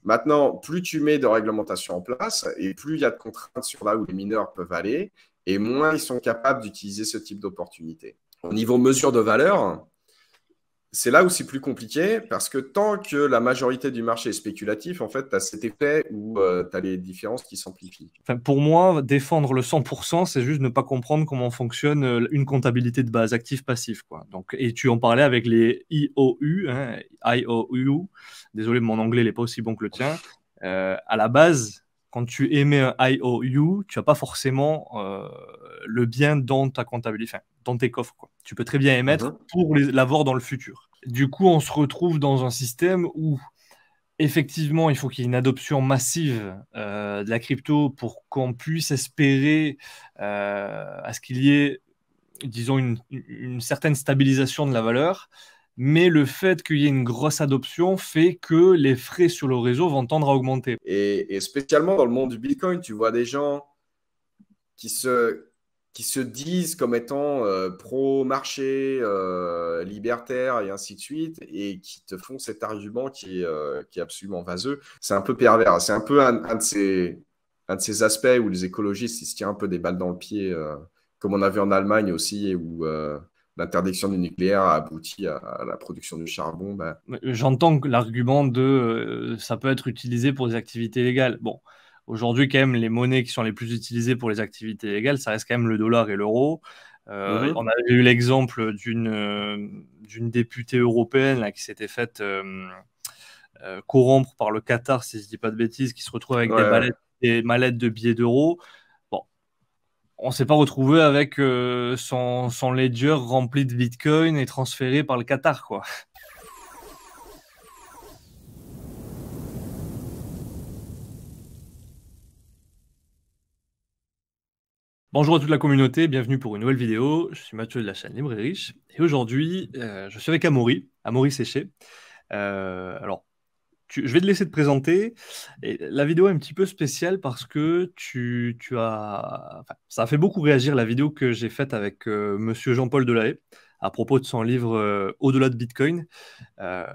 Maintenant, plus tu mets de réglementation en place et plus il y a de contraintes sur là où les mineurs peuvent aller et moins ils sont capables d'utiliser ce type d'opportunité. Au niveau mesure de valeur, c'est là où c'est plus compliqué parce que tant que la majorité du marché est spéculatif, en fait, tu as cet effet où tu as les différences qui s'amplifient. Enfin, pour moi, défendre le 100%, c'est juste ne pas comprendre comment fonctionne une comptabilité de base, actif-passif, quoi. Donc, et tu en parlais avec les IOU, hein, IOU. Désolé, mon anglais n'est pas aussi bon que le tien. À la base, quand tu émets un IOU, tu n'as pas forcément le bien dans ta comptabilité, enfin, dans tes coffres, quoi. Tu peux très bien émettre Mhm. pour l'avoir dans le futur. Du coup, on se retrouve dans un système où effectivement, il faut qu'il y ait une adoption massive de la crypto pour qu'on puisse espérer à ce qu'il y ait, disons, une certaine stabilisation de la valeur. Mais le fait qu'il y ait une grosse adoption fait que les frais sur le réseau vont tendre à augmenter. Et spécialement dans le monde du Bitcoin, tu vois des gens qui se disent comme étant pro-marché, libertaire et ainsi de suite, et qui te font cet argument qui est absolument vaseux. C'est un peu pervers. C'est un peu un de ces aspects où les écologistes ils se tirent un peu des balles dans le pied, comme on a vu en Allemagne aussi, et où l'interdiction du nucléaire a abouti à la production du charbon. Ben, J'entends que l'argument de ça peut être utilisé pour des activités légales. Bon, aujourd'hui, quand même, les monnaies qui sont les plus utilisées pour les activités légales, ça reste quand même le dollar et l'euro. On mhm. avait eu l'exemple d'une députée européenne là, qui s'était faite corrompre par le Qatar, si je ne dis pas de bêtises, qui se retrouve avec Ouais, ouais. des mallettes de billets d'euros. Bon, on ne s'est pas retrouvé avec son ledger rempli de Bitcoin et transféré par le Qatar, quoi. Bonjour à toute la communauté, bienvenue pour une nouvelle vidéo. Je suis Mathieu de la chaîne Libre et Riche. Et aujourd'hui, je suis avec Amaury Séché. Alors, je vais te laisser te présenter. Et la vidéo est un petit peu spéciale parce que tu as... enfin, ça a fait beaucoup réagir la vidéo que j'ai faite avec Monsieur Jean-Paul Delahaye à propos de son livre Au-delà de Bitcoin. Euh,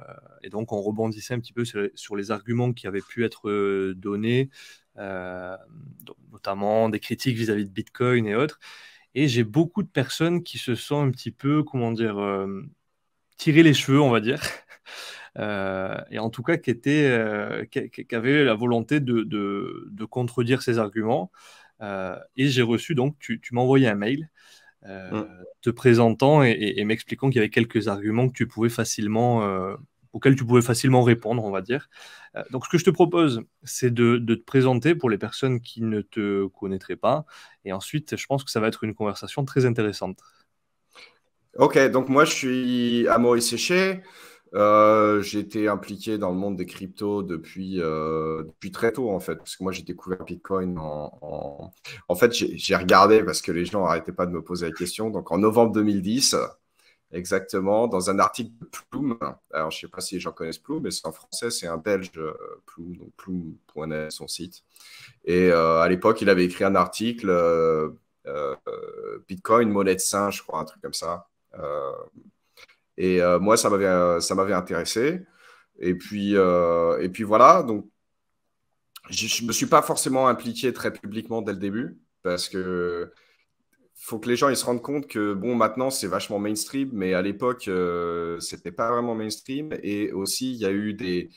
et donc, on rebondissait un petit peu sur les arguments qui avaient pu être donnés, euh, notamment des critiques vis-à-vis de Bitcoin et autres. Et j'ai beaucoup de personnes qui se sont un petit peu, comment dire, tiré les cheveux, on va dire. Et en tout cas, qui avaient la volonté de contredire ces arguments. Et j'ai reçu, donc, tu m'as envoyé un mail Mm. te présentant et m'expliquant qu'il y avait quelques arguments que auxquels tu pouvais facilement répondre, on va dire. Donc, ce que je te propose, c'est de te présenter pour les personnes qui ne te connaîtraient pas. Et ensuite, je pense que ça va être une conversation très intéressante. Ok, donc moi je suis Amaury Séché. J'ai été impliqué dans le monde des cryptos depuis très tôt en fait, parce que moi j'ai découvert Bitcoin en fait j'ai regardé parce que les gens n'arrêtaient pas de me poser la question. Donc en novembre 2010, exactement, dans un article de Plume. Alors je sais pas si les gens connaissent Plume, mais c'est en français, c'est un Belge Plume, donc Plume.net son site. Et à l'époque il avait écrit un article Bitcoin monnaie de singe, je crois, un truc comme ça. Euh, et moi, ça m'avait intéressé. Et puis voilà, donc je ne me suis pas forcément impliqué très publiquement dès le début, parce que faut que les gens ils se rendent compte que, bon, maintenant, c'est vachement mainstream, mais à l'époque, c'était pas vraiment mainstream. Et aussi, il y a eu des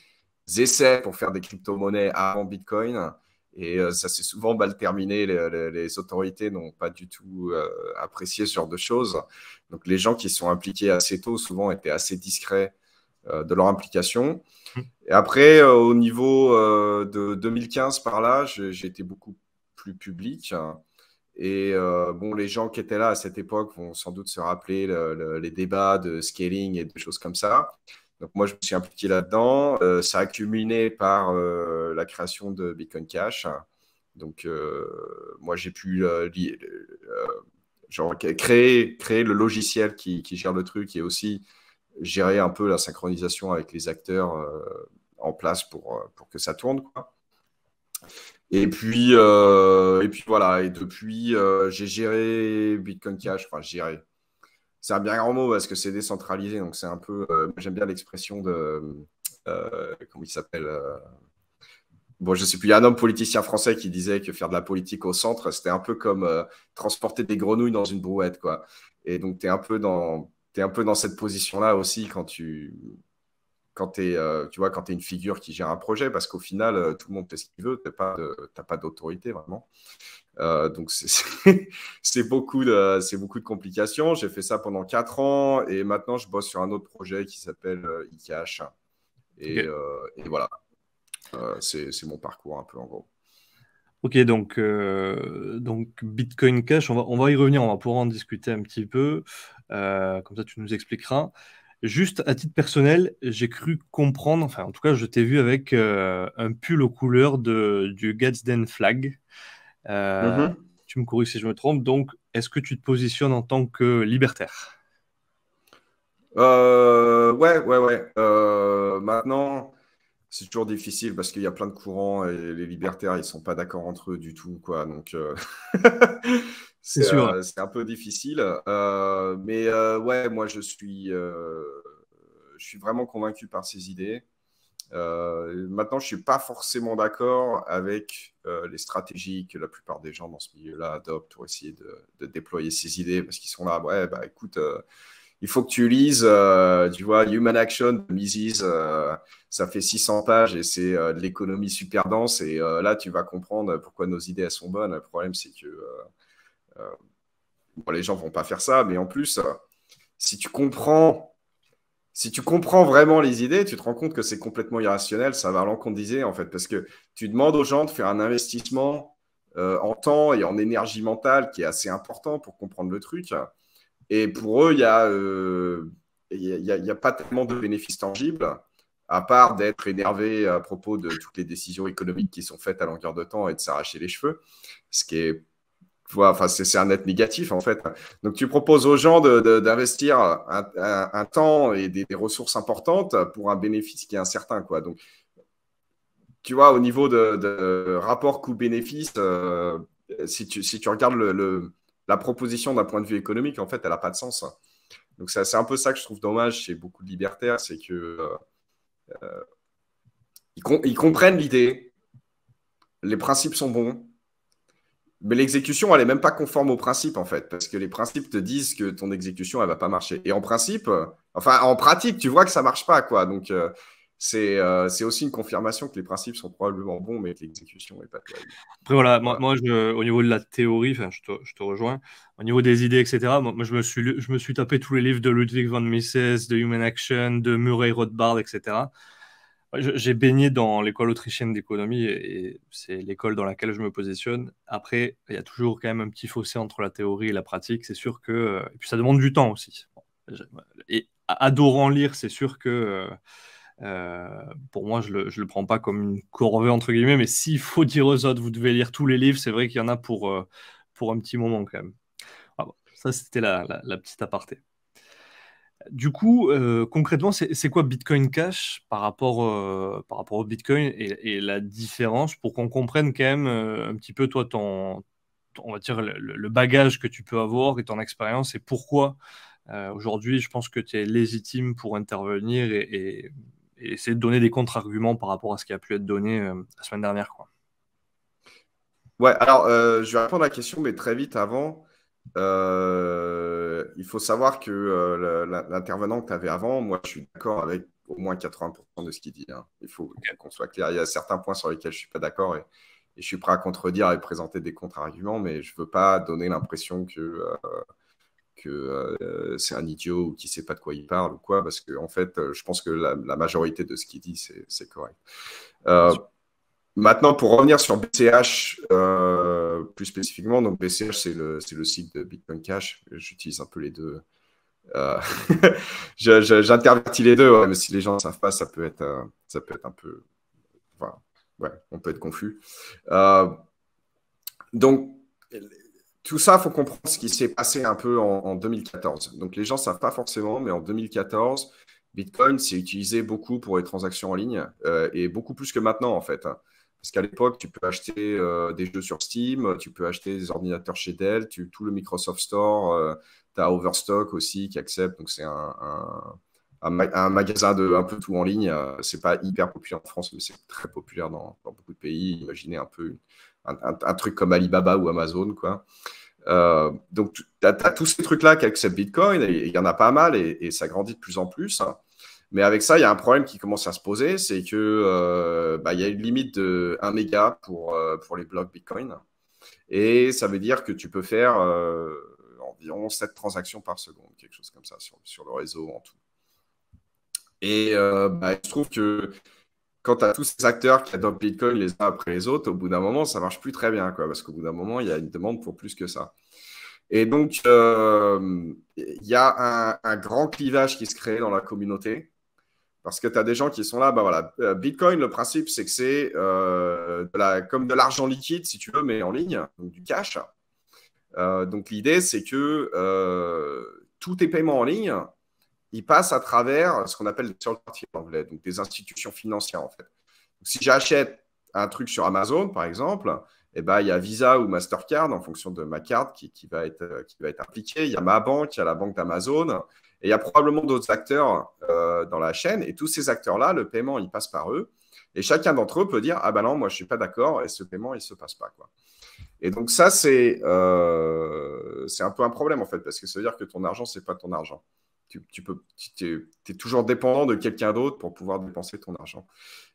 essais pour faire des crypto-monnaies avant Bitcoin. Et ça s'est souvent mal terminé. Les autorités n'ont pas du tout apprécié ce genre de choses. Donc, les gens qui sont impliqués assez tôt, souvent, étaient assez discrets de leur implication. Et après, au niveau de 2015 par là, j'ai été beaucoup plus public. Et bon, les gens qui étaient là à cette époque vont sans doute se rappeler les débats de scaling et des choses comme ça. Donc moi, je me suis impliqué là-dedans. Ça a culminé par la création de Bitcoin Cash. Donc moi, j'ai pu genre, créer le logiciel qui gère le truc et aussi gérer un peu la synchronisation avec les acteurs en place pour que ça tourne, quoi. Et puis voilà, et depuis, j'ai géré Bitcoin Cash, enfin géré. C'est un bien grand mot parce que c'est décentralisé, donc c'est un peu, j'aime bien l'expression de, comment il s'appelle, bon, je sais plus, il y a un homme politicien français qui disait que faire de la politique au centre, c'était un peu comme transporter des grenouilles dans une brouette, quoi. Et donc, t'es un peu dans cette position-là aussi tu vois, quand tu es une figure qui gère un projet, parce qu'au final, tout le monde fait ce qu'il veut, t'as pas d'autorité vraiment. Donc, c'est beaucoup de complications. J'ai fait ça pendant 4 ans et maintenant, je bosse sur un autre projet qui s'appelle eCash. Ok. Et voilà, c'est mon parcours un peu en gros. Ok, donc Bitcoin Cash, on va y revenir, on va pouvoir en discuter un petit peu. Comme ça, tu nous expliqueras. Juste à titre personnel, j'ai cru comprendre, enfin en tout cas, je t'ai vu avec un pull aux couleurs du Gadsden Flag. Euh, Mhm. Tu me corriges si je me trompe. Donc, est-ce que tu te positionnes en tant que libertaire? Ouais. Maintenant, c'est toujours difficile parce qu'il y a plein de courants et les libertaires, ils sont pas d'accord entre eux du tout, quoi. Donc, C'est sûr. c'est un peu difficile. Mais ouais, moi, je suis vraiment convaincu par ces idées. Maintenant, je suis pas forcément d'accord avec les stratégies que la plupart des gens dans ce milieu-là adoptent pour essayer de déployer ces idées parce qu'ils sont là, ouais, bah écoute, il faut que tu lises, tu vois, Human Action de Mises, ça fait 600 pages et c'est de l'économie super dense. Et là, tu vas comprendre pourquoi nos idées, elles sont bonnes. Le problème, c'est que bon, les gens vont pas faire ça. Mais en plus, si tu comprends, si tu comprends vraiment les idées, tu te rends compte que c'est complètement irrationnel. Ça va à l'encontre des idées, en fait. Parce que tu demandes aux gens de faire un investissement en temps et en énergie mentale qui est assez important pour comprendre le truc. Et pour eux, il y a pas tellement de bénéfices tangibles, à part d'être énervé à propos de toutes les décisions économiques qui sont faites à longueur de temps et de s'arracher les cheveux, ce qui est, tu vois, enfin, c'est un net négatif en fait. Donc tu proposes aux gens d'investir un temps et des ressources importantes pour un bénéfice qui est incertain, quoi. Donc, tu vois, au niveau de rapport coût-bénéfice, si tu regardes la proposition d'un point de vue économique, en fait, elle n'a pas de sens. Donc c'est un peu ça que je trouve dommage chez beaucoup de libertaires, c'est que ils comprennent l'idée, les principes sont bons, mais l'exécution, elle est même pas conforme aux principes en fait, parce que les principes te disent que ton exécution, elle va pas marcher. Et en principe, enfin en pratique, tu vois que ça marche pas quoi. Donc c'est aussi une confirmation que les principes sont probablement bons, mais que l'exécution n'est pas terrible. Après, voilà, Voilà. au niveau de la théorie, enfin, je te rejoins. Au niveau des idées, etc., moi, je me suis tapé tous les livres de Ludwig von Mises, de Human Action, de Murray Rothbard, etc. J'ai baigné dans l'école autrichienne d'économie et c'est l'école dans laquelle je me positionne. Après, il y a toujours quand même un petit fossé entre la théorie et la pratique. C'est sûr que. Et puis ça demande du temps aussi. Bon, et adorant lire, c'est sûr que. Pour moi, je le prends pas comme une corvée, entre guillemets, mais s'il faut dire aux autres, vous devez lire tous les livres, c'est vrai qu'il y en a pour un petit moment quand même. Ah bon, ça, c'était la petite aparté. Du coup, concrètement, c'est quoi Bitcoin Cash par rapport au Bitcoin et la différence pour qu'on comprenne quand même un petit peu, toi, on va dire, le bagage que tu peux avoir et ton expérience et pourquoi aujourd'hui, je pense que tu es légitime pour intervenir et essayer de donner des contre-arguments par rapport à ce qui a pu être donné la semaine dernière, quoi. Ouais, alors je vais répondre à la question, mais très vite avant. Il faut savoir que l'intervenant que tu avais avant, moi, je suis d'accord avec au moins 80% de ce qu'il dit, hein. Il faut qu'on soit clair. Il y a certains points sur lesquels je ne suis pas d'accord et je suis prêt à contredire et présenter des contre-arguments, mais je ne veux pas donner l'impression que c'est un idiot ou qu'il ne sait pas de quoi il parle ou quoi, parce que en fait, je pense que la majorité de ce qu'il dit, c'est correct. Bien Euh, sûr. Maintenant, pour revenir sur BCH plus spécifiquement, donc BCH, c'est le site de Bitcoin Cash. J'utilise un peu les deux. Euh, J'intervertis les deux, ouais, mais si les gens ne savent pas, ça peut être un peu. Enfin, ouais, on peut être confus. Euh, donc, tout ça, il faut comprendre ce qui s'est passé un peu en 2014. Donc, les gens ne savent pas forcément, mais en 2014, Bitcoin s'est utilisé beaucoup pour les transactions en ligne et beaucoup plus que maintenant, en fait, hein. Parce qu'à l'époque, tu peux acheter des jeux sur Steam, tu peux acheter des ordinateurs chez Dell, tout le Microsoft Store, tu as Overstock aussi qui accepte. Donc, c'est un magasin de un peu tout en ligne. C'est pas hyper populaire en France, mais c'est très populaire dans beaucoup de pays. Imaginez un peu un truc comme Alibaba ou Amazon, quoi. Donc, tu as tous ces trucs-là qui acceptent Bitcoin, et il y en a pas mal, et ça grandit de plus en plus. Mais avec ça, il y a un problème qui commence à se poser, c'est que il y a une limite de 1 méga pour les blocs Bitcoin. Et ça veut dire que tu peux faire environ 7 transactions par seconde, quelque chose comme ça, sur le réseau en tout. Et il se trouve que quand tu as tous ces acteurs qui adoptent Bitcoin les uns après les autres, au bout d'un moment, ça marche plus très bien, quoi, parce qu'au bout d'un moment, il y a une demande pour plus que ça. Et donc, il y a un grand clivage qui se crée dans la communauté, parce que tu as des gens qui sont là, voilà, Bitcoin, le principe, c'est que c'est comme de l'argent liquide, si tu veux, mais en ligne, donc du cash. Donc, l'idée, c'est que tous tes paiements en ligne, ils passent à travers ce qu'on appelle des third parties en anglais, donc des institutions financières, en fait. Donc, si j'achète un truc sur Amazon, par exemple, il y a Visa ou Mastercard en fonction de ma carte qui va être appliquée. Il y a ma banque, il y a la banque d'Amazon, et il y a probablement d'autres acteurs dans la chaîne. Et tous ces acteurs-là, le paiement, il passe par eux. Et chacun d'entre eux peut dire « Ah ben non, moi, je ne suis pas d'accord et ce paiement, il ne se passe pas. » quoi. Et donc ça, c'est un peu un problème, en fait, parce que ça veut dire que ton argent, ce n'est pas ton argent. Tu es toujours dépendant de quelqu'un d'autre pour pouvoir dépenser ton argent.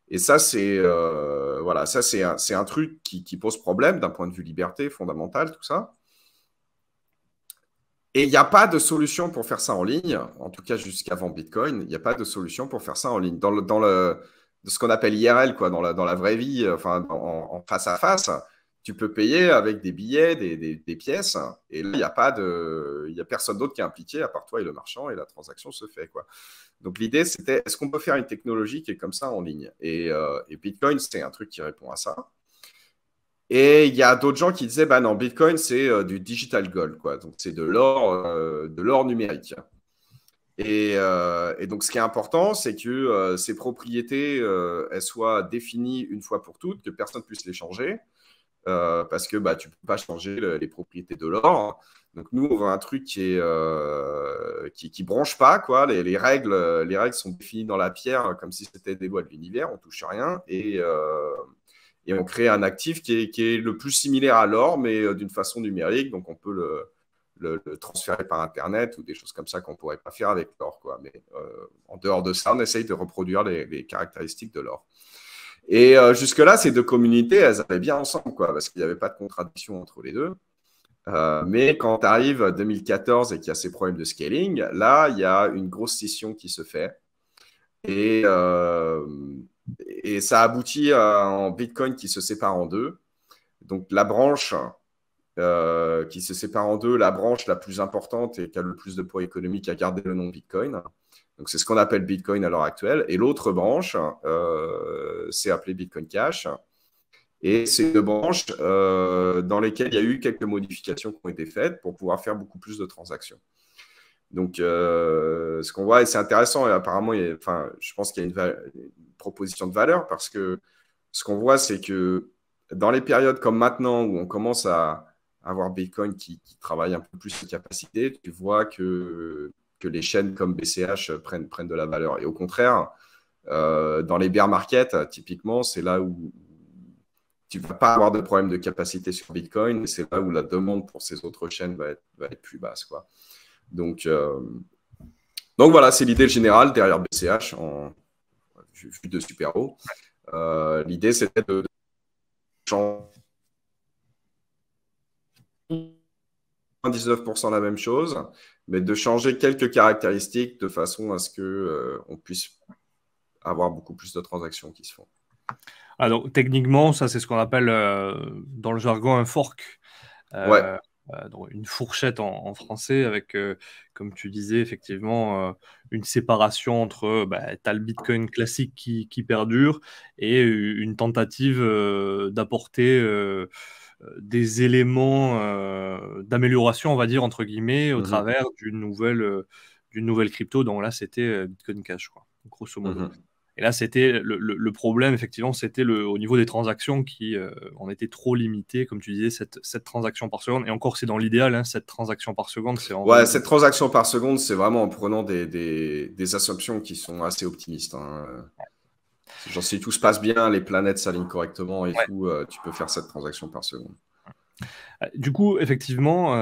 Et ça, c'est un truc qui pose problème d'un point de vue liberté fondamentale, tout ça. Et il n'y a pas de solution pour faire ça en ligne, en tout cas jusqu'avant Bitcoin, il n'y a pas de solution pour faire ça en ligne. De ce qu'on appelle IRL, quoi, dans la vraie vie, enfin, en face à face, tu peux payer avec des billets, des pièces, et là, il n'y a personne d'autre qui est impliqué à part toi et le marchand, et la transaction se fait, quoi. Donc, l'idée, c'était, est-ce qu'on peut faire une technologie qui est comme ça en ligne? Et Bitcoin, c'est un truc qui répond à ça. Et il y a d'autres gens qui disaient, bah non, Bitcoin, c'est du digital gold, quoi. Donc, c'est de l'or numérique. Et donc, ce qui est important, c'est que ces propriétés, elles soient définies une fois pour toutes, que personne ne puisse les changer. Parce que tu ne peux pas changer les propriétés de l'or. Donc, nous, on veut un truc qui branche pas, quoi. Les règles sont définies dans la pierre comme si c'était des lois de l'univers. On ne touche rien. Et on crée un actif qui est le plus similaire à l'or, mais d'une façon numérique. Donc, on peut le transférer par Internet ou des choses comme ça qu'on ne pourrait pas faire avec l'or, quoi. Mais en dehors de ça, on essaye de reproduire les caractéristiques de l'or. Et jusque-là, ces deux communautés, elles allaient bien ensemble, quoi, parce qu'il n'y avait pas de contradiction entre les deux. Mais quand tu arrives à 2014 et qu'il y a ces problèmes de scaling, là, il y a une grosse scission qui se fait. Et ça aboutit en Bitcoin qui se sépare en deux. Donc, la branche qui se sépare en deux, la branche la plus importante et qui a le plus de poids économique a gardé le nom Bitcoin. Donc, c'est ce qu'on appelle Bitcoin à l'heure actuelle. Et l'autre branche, c'est appelé Bitcoin Cash. Et c'est deux branches dans lesquelles il y a eu quelques modifications qui ont été faites pour pouvoir faire beaucoup plus de transactions. Donc, ce qu'on voit, et c'est intéressant, et apparemment, je pense qu'il y a une proposition de valeur, parce que ce qu'on voit, c'est que dans les périodes comme maintenant, où on commence à avoir Bitcoin qui travaille un peu plus ses capacités, tu vois que les chaînes comme BCH prennent de la valeur. Et au contraire, dans les bear markets, typiquement, c'est là où tu ne vas pas avoir de problème de capacité sur Bitcoin, et c'est là où la demande pour ces autres chaînes va être plus basse, quoi. Donc voilà, c'est l'idée générale derrière BCH, vue de super haut. L'idée, c'était de changer 19% la même chose, mais de changer quelques caractéristiques de façon à ce qu'on puisse avoir beaucoup plus de transactions qui se font. Alors, techniquement, ça, c'est ce qu'on appelle dans le jargon un fork. Ouais. Donc une fourchette en français avec, comme tu disais, effectivement, une séparation entre tu as le Bitcoin classique qui perdure et une tentative d'apporter des éléments d'amélioration, on va dire, entre guillemets, au travers d'une nouvelle crypto. Donc là, c'était Bitcoin Cash, quoi, grosso modo. Et là, c'était le problème, effectivement, c'était au niveau des transactions qui on était trop limité, comme tu disais, 7 transactions par seconde. Et encore, c'est dans l'idéal, hein, 7 transactions par seconde, c'est Ouais, vraiment... cette transaction par seconde, c'est vraiment en prenant des assumptions qui sont assez optimistes, hein. Genre, si tout se passe bien, les planètes s'alignent correctement et Ouais. tout, tu peux faire cette transaction par seconde. Du coup, effectivement,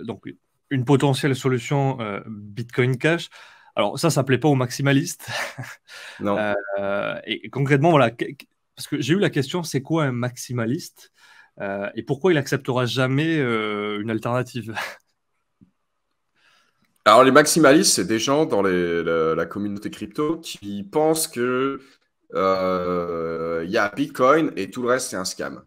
donc une potentielle solution Bitcoin Cash. Alors ça plaît pas aux maximalistes. Non. Et concrètement, voilà, parce que j'ai eu la question, c'est quoi un maximaliste et pourquoi il acceptera jamais une alternative? Alors, les maximalistes, c'est des gens dans la communauté crypto qui pensent que y a Bitcoin et tout le reste, c'est un scam.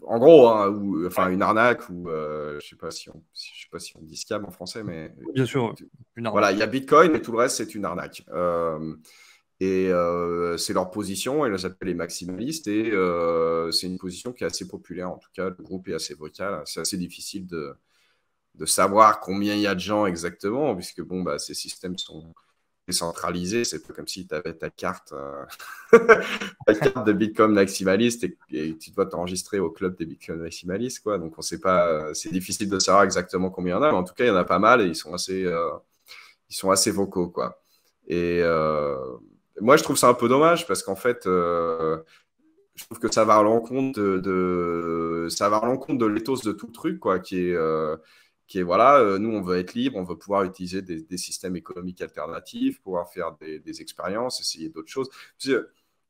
En gros, hein, ou enfin Ouais, une arnaque, ou je sais pas je sais pas si on dit scam en français, mais bien sûr, une voilà, il arnaque. y a Bitcoin et tout le reste, c'est une arnaque. C'est leur position, et ils s'appellent les maximalistes, et c'est une position qui est assez populaire, en tout cas, le groupe est assez vocal, c'est assez difficile de savoir combien il y a de gens exactement, puisque bon, bah, ces systèmes sont décentralisés, c'est pas comme si tu avais ta carte, ta carte de Bitcoin maximaliste, et tu dois t'enregistrer au club des Bitcoin maximalistes, quoi. Donc on sait pas, c'est difficile de savoir exactement combien il y en a, mais en tout cas il y en a pas mal, et ils sont assez vocaux, quoi. Et moi je trouve ça un peu dommage, parce qu'en fait je trouve que ça va à l'encontre ça va à l'encontre de l'éthos de tout le truc, quoi, qui est voilà, nous on veut être libre, on veut pouvoir utiliser des systèmes économiques alternatifs, pouvoir faire des expériences, essayer d'autres choses.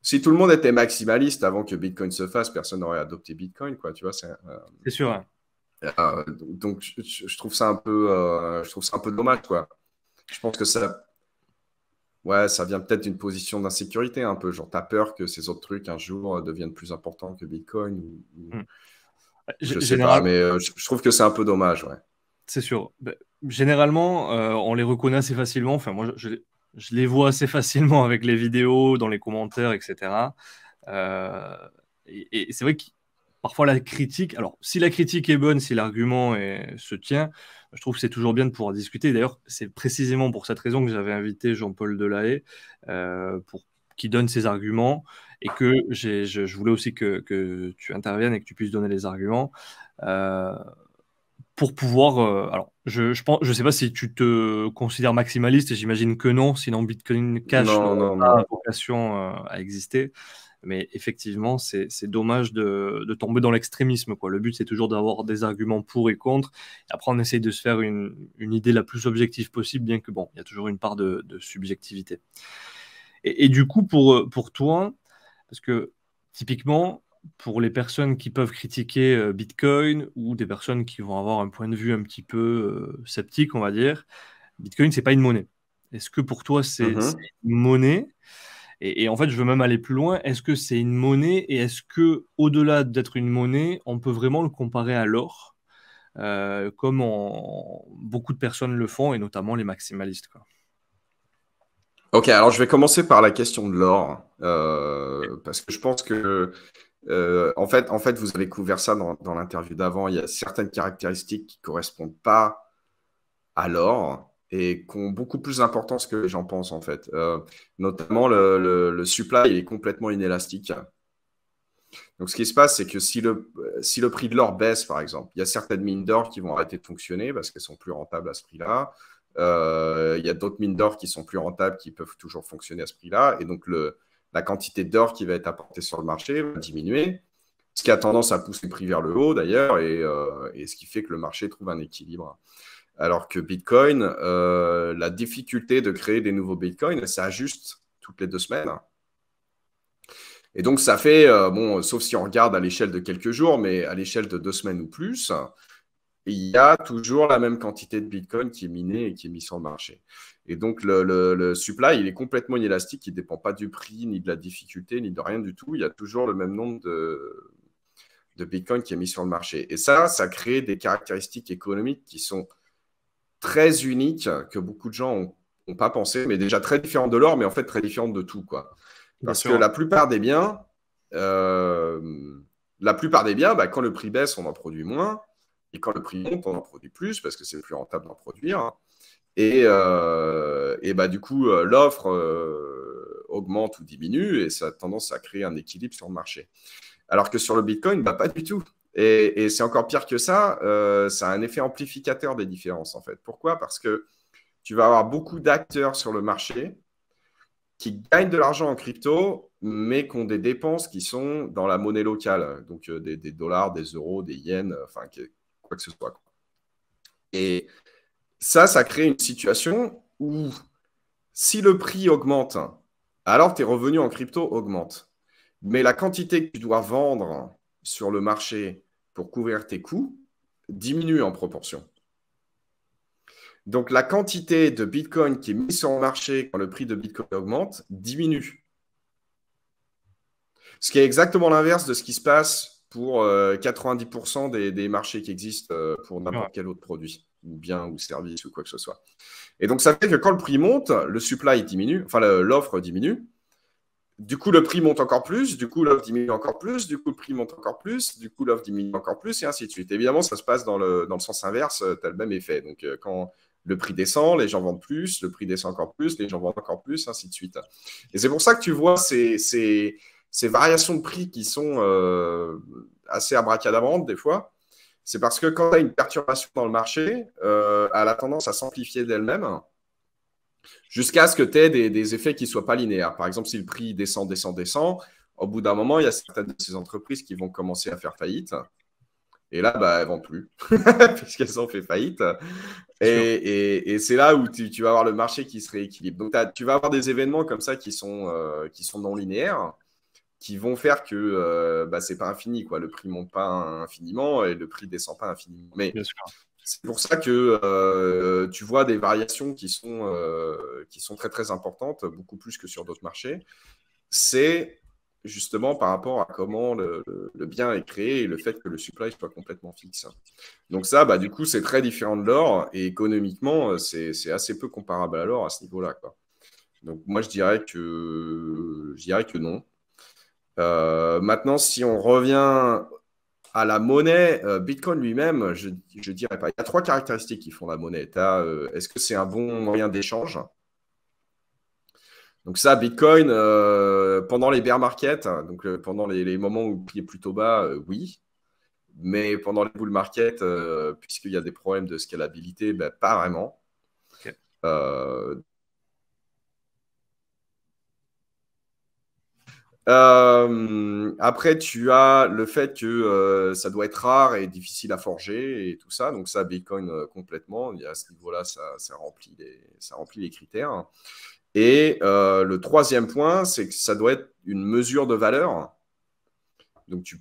Si tout le monde était maximaliste avant que Bitcoin se fasse, personne n'aurait adopté Bitcoin, quoi, tu vois. C'est sûr, hein. Donc je trouve ça un peu, je trouve ça un peu dommage, quoi. Je pense que ouais, ça vient peut-être d'une position d'insécurité un peu, genre t'as peur que ces autres trucs un jour deviennent plus importants que Bitcoin, Hmm. je sais pas, Général, mais je trouve que c'est un peu dommage, ouais. c'est sûr. Ben, généralement, on les reconnaît assez facilement. Enfin, moi, je les vois assez facilement avec les vidéos, dans les commentaires, etc. Euh, et c'est vrai que parfois la critique, alors si la critique est bonne, si l'argument se tient, je trouve que c'est toujours bien de pouvoir discuter. D'ailleurs, c'est précisément pour cette raison que j'avais invité Jean-Paul Delahaye pour qu'il donne ses arguments et que je voulais aussi que tu interviennes et que tu puisses donner les arguments. Euh, pour pouvoir. Alors, je sais pas si tu te considères maximaliste, et j'imagine que non, sinon Bitcoin Cash Non, n'aurait non, non. pas vocation à exister. Mais effectivement, c'est dommage de tomber dans l'extrémisme, quoi. Le but, c'est toujours d'avoir des arguments pour et contre. Et après, on essaye de se faire une idée la plus objective possible, bien que, bon, il y a toujours une part de subjectivité. Et du coup, pour toi, parce que typiquement, pour les personnes qui peuvent critiquer Bitcoin ou des personnes qui vont avoir un point de vue un petit peu sceptique, on va dire, Bitcoin, c'est pas une monnaie. Est-ce que pour toi, c'est Mhm. une monnaie? Et en fait, je veux même aller plus loin. Est-ce que c'est une monnaie et est-ce que, au-delà d'être une monnaie, on peut vraiment le comparer à l'or, comme beaucoup de personnes le font, et notamment les maximalistes, quoi. Ok, alors je vais commencer par la question de l'or, parce que je pense que, en fait, vous avez couvert ça dans l'interview d'avant. Il y a certaines caractéristiques qui correspondent pas à l'or et qui ont beaucoup plus d'importance que les gens pensent, en fait. Notamment, le supply il est complètement inélastique. Donc, ce qui se passe, c'est que si le prix de l'or baisse, par exemple, il y a certaines mines d'or qui vont arrêter de fonctionner parce qu'elles sont plus rentables à ce prix-là. Il y a d'autres mines d'or qui sont plus rentables, qui peuvent toujours fonctionner à ce prix-là. Et donc, la quantité d'or qui va être apportée sur le marché va diminuer, ce qui a tendance à pousser le prix vers le haut, d'ailleurs, et ce qui fait que le marché trouve un équilibre. Alors que Bitcoin, la difficulté de créer des nouveaux Bitcoins, ça ajuste toutes les 2 semaines. Et donc, ça fait, bon, sauf si on regarde à l'échelle de quelques jours, mais à l'échelle de 2 semaines ou plus, il y a toujours la même quantité de Bitcoin qui est minée et qui est mise sur le marché. Et donc, le supply, il est complètement inélastique, il ne dépend pas du prix, ni de la difficulté, ni de rien du tout. Il y a toujours le même nombre de Bitcoin qui est mis sur le marché. Et ça crée des caractéristiques économiques qui sont très uniques, que beaucoup de gens n'ont pas pensé, mais déjà très différentes de l'or, mais en fait très différentes de tout, quoi. Bien Parce que sûr. la plupart des biens, bah, quand le prix baisse, on en produit moins. Et quand le prix monte, on en produit plus parce que c'est plus rentable d'en produire. Et bah, du coup, l'offre augmente ou diminue et ça a tendance à créer un équilibre sur le marché. Alors que sur le Bitcoin, bah, pas du tout. Et c'est encore pire que ça, ça a un effet amplificateur des différences en fait. Pourquoi? Parce que tu vas avoir beaucoup d'acteurs sur le marché qui gagnent de l'argent en crypto, mais qui ont des dépenses qui sont dans la monnaie locale, donc des dollars, des euros, des yens, enfin quoi que ce soit. Et ça crée une situation où si le prix augmente, alors tes revenus en crypto augmentent. Mais la quantité que tu dois vendre sur le marché pour couvrir tes coûts diminue en proportion. Donc la quantité de Bitcoin qui est mise sur le marché quand le prix de Bitcoin augmente diminue. Ce qui est exactement l'inverse de ce qui se passe pour 90% des marchés qui existent pour n'importe quel autre produit, ou bien, ou service, ou quoi que ce soit. Et donc ça fait que quand le prix monte, le supply diminue, enfin l'offre diminue. Du coup, le prix monte encore plus, du coup, l'offre diminue encore plus, du coup, le prix monte encore plus, du coup, l'offre diminue encore plus, et ainsi de suite. Évidemment, ça se passe dans le sens inverse, tu as le même effet. Donc, quand le prix descend, les gens vendent plus, le prix descend encore plus, les gens vendent encore plus, ainsi de suite. Et c'est pour ça que tu vois ces variations de prix qui sont assez abracadabrantes des fois. C'est parce que quand tu as une perturbation dans le marché, elle a tendance à s'amplifier d'elle-même jusqu'à ce que tu aies des effets qui ne soient pas linéaires. Par exemple, si le prix descend, au bout d'un moment, il y a certaines de ces entreprises qui vont commencer à faire faillite. Et là, bah, elles ne vendent plus, puisqu'elles ont fait faillite. Et c'est là où tu vas avoir le marché qui se rééquilibre. Donc, tu vas avoir des événements comme ça qui sont non linéaires, qui vont faire que bah, ce n'est pas infini, quoi. Le prix ne monte pas infiniment et le prix ne descend pas infiniment. Mais c'est pour ça que tu vois des variations qui sont très, très importantes, beaucoup plus que sur d'autres marchés. C'est justement par rapport à comment le bien est créé et le fait que le supply soit complètement fixe. Donc ça, bah, du coup, c'est très différent de l'or et économiquement, c'est assez peu comparable à l'or à ce niveau-là, quoi. Donc moi, je dirais que non. Maintenant, si on revient à la monnaie, Bitcoin lui-même, je dirais pas. Il y a trois caractéristiques qui font la monnaie. Est-ce que c'est un bon moyen d'échange? Donc ça, Bitcoin, pendant les bear markets, donc pendant les moments où le prix est plutôt bas, oui. Mais pendant les bull markets, puisqu'il y a des problèmes de scalabilité, ben, pas vraiment. Okay. Après, tu as le fait que ça doit être rare et difficile à forger et tout ça. Donc ça, Bitcoin complètement. À ce niveau-là, ça remplit les critères. Et le troisième point, c'est que ça doit être une mesure de valeur. Donc tu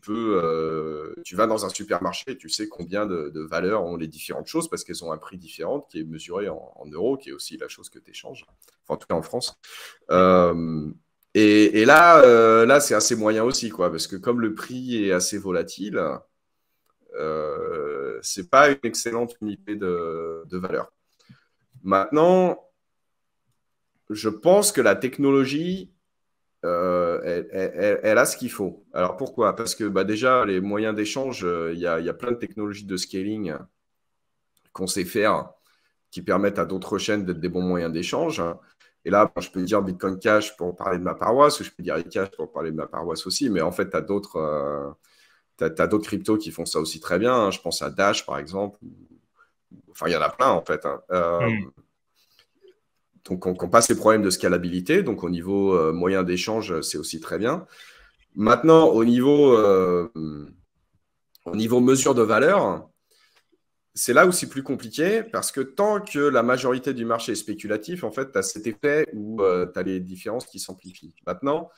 vas dans un supermarché et tu sais combien de valeurs ont les différentes choses parce qu'elles ont un prix différent qui est mesuré en euros, qui est aussi la chose que tu échanges. Enfin, en tout cas en France. Et là c'est assez moyen aussi, quoi, parce que comme le prix est assez volatile, c'est pas une excellente unité de valeur. Maintenant, je pense que la technologie, elle a ce qu'il faut. Alors pourquoi? Parce que bah, déjà, les moyens d'échange, il y a plein de technologies de scaling qu'on sait faire qui permettent à d'autres chaînes d'être des bons moyens d'échange. Et là, je peux dire Bitcoin Cash pour parler de ma paroisse, ou je peux dire eCash pour parler de ma paroisse aussi, mais en fait, tu as d'autres cryptos qui font ça aussi très bien, hein. Je pense à Dash, par exemple. Enfin, il y en a plein, en fait, hein. Donc, on passe les problèmes de scalabilité. Donc, au niveau moyen d'échange, c'est aussi très bien. Maintenant, au niveau mesure de valeur, c'est là où c'est plus compliqué parce que tant que la majorité du marché est spéculatif, en fait, tu as cet effet où tu as les différences qui s'amplifient. Maintenant,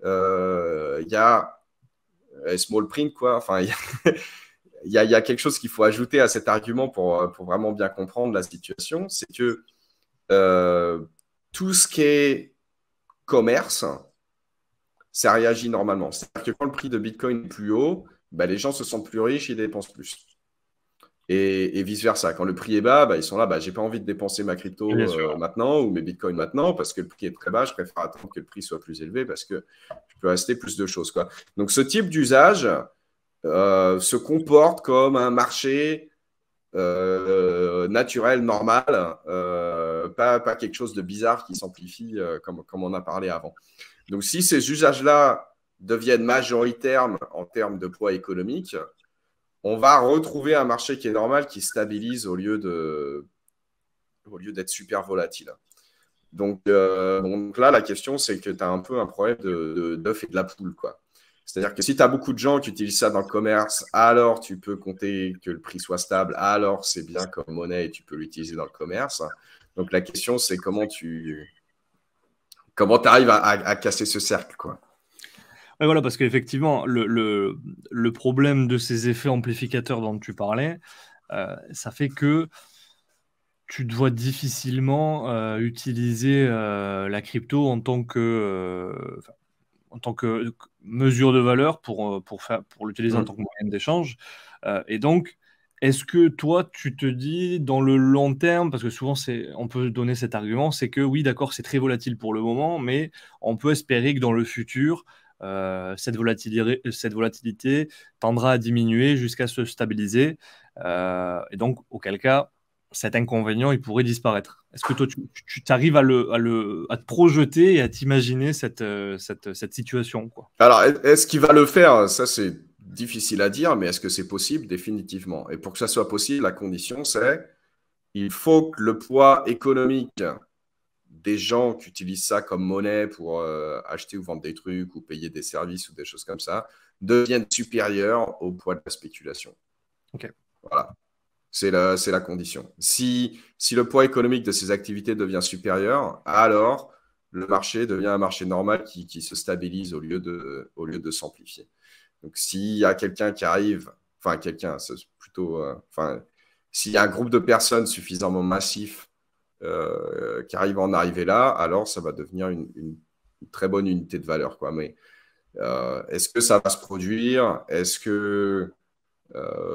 il y a small print, quoi. Enfin, il y a quelque chose qu'il faut ajouter à cet argument pour vraiment bien comprendre la situation. C'est que tout ce qui est commerce, ça réagit normalement. C'est-à-dire que quand le prix de Bitcoin est plus haut, bah, les gens se sentent plus riches, ils dépensent plus. Et vice-versa. Quand le prix est bas, bah, ils sont là, bah, j'ai pas envie de dépenser ma crypto maintenant ou mes bitcoins maintenant parce que le prix est très bas. Je préfère attendre que le prix soit plus élevé parce que je peux acheter plus de choses, quoi. Donc, ce type d'usage se comporte comme un marché naturel, normal, pas quelque chose de bizarre qui s'amplifie comme on a parlé avant. Donc, si ces usages-là deviennent majoritaires en termes de poids économique, on va retrouver un marché qui est normal, qui stabilise au lieu d'être super volatile. Donc là, la question, c'est que tu as un peu un problème d'œuf et de la poule, quoi. C'est-à-dire que si tu as beaucoup de gens qui utilisent ça dans le commerce, alors tu peux compter que le prix soit stable, alors c'est bien comme monnaie et tu peux l'utiliser dans le commerce. Donc la question, c'est comment tu arrives à casser ce cercle, quoi. Ouais, voilà, parce qu'effectivement, le problème de ces effets amplificateurs dont tu parlais, ça fait que tu dois difficilement utiliser la crypto en tant que mesure de valeur pour l'utiliser en tant que moyen d'échange. Et donc, est-ce que toi, tu te dis dans le long terme, parce que souvent on peut donner cet argument, c'est que oui, d'accord, c'est très volatile pour le moment, mais on peut espérer que dans le futur, cette volatilité tendra à diminuer jusqu'à se stabiliser. Et donc, auquel cas, cet inconvénient, il pourrait disparaître. Est-ce que toi, tu arrives à te projeter et à t'imaginer cette situation, quoi? Alors, est-ce qu'il va le faire? Ça, c'est difficile à dire, mais est-ce que c'est possible? Définitivement. Et pour que ça soit possible, la condition, c'est il faut que le poids économique des gens qui utilisent ça comme monnaie pour acheter ou vendre des trucs ou payer des services ou des choses comme ça devienne supérieur au poids de la spéculation. Ok. Voilà. C'est la condition. Si le poids économique de ces activités devient supérieur, alors le marché devient un marché normal qui se stabilise au lieu de s'amplifier. Donc, s'il y a quelqu'un qui arrive, enfin, quelqu'un, c'est plutôt, s'il y a un groupe de personnes suffisamment massif qui arrive à en arriver là, alors ça va devenir une très bonne unité de valeur, quoi. Mais est-ce que ça va se produire? Est-ce que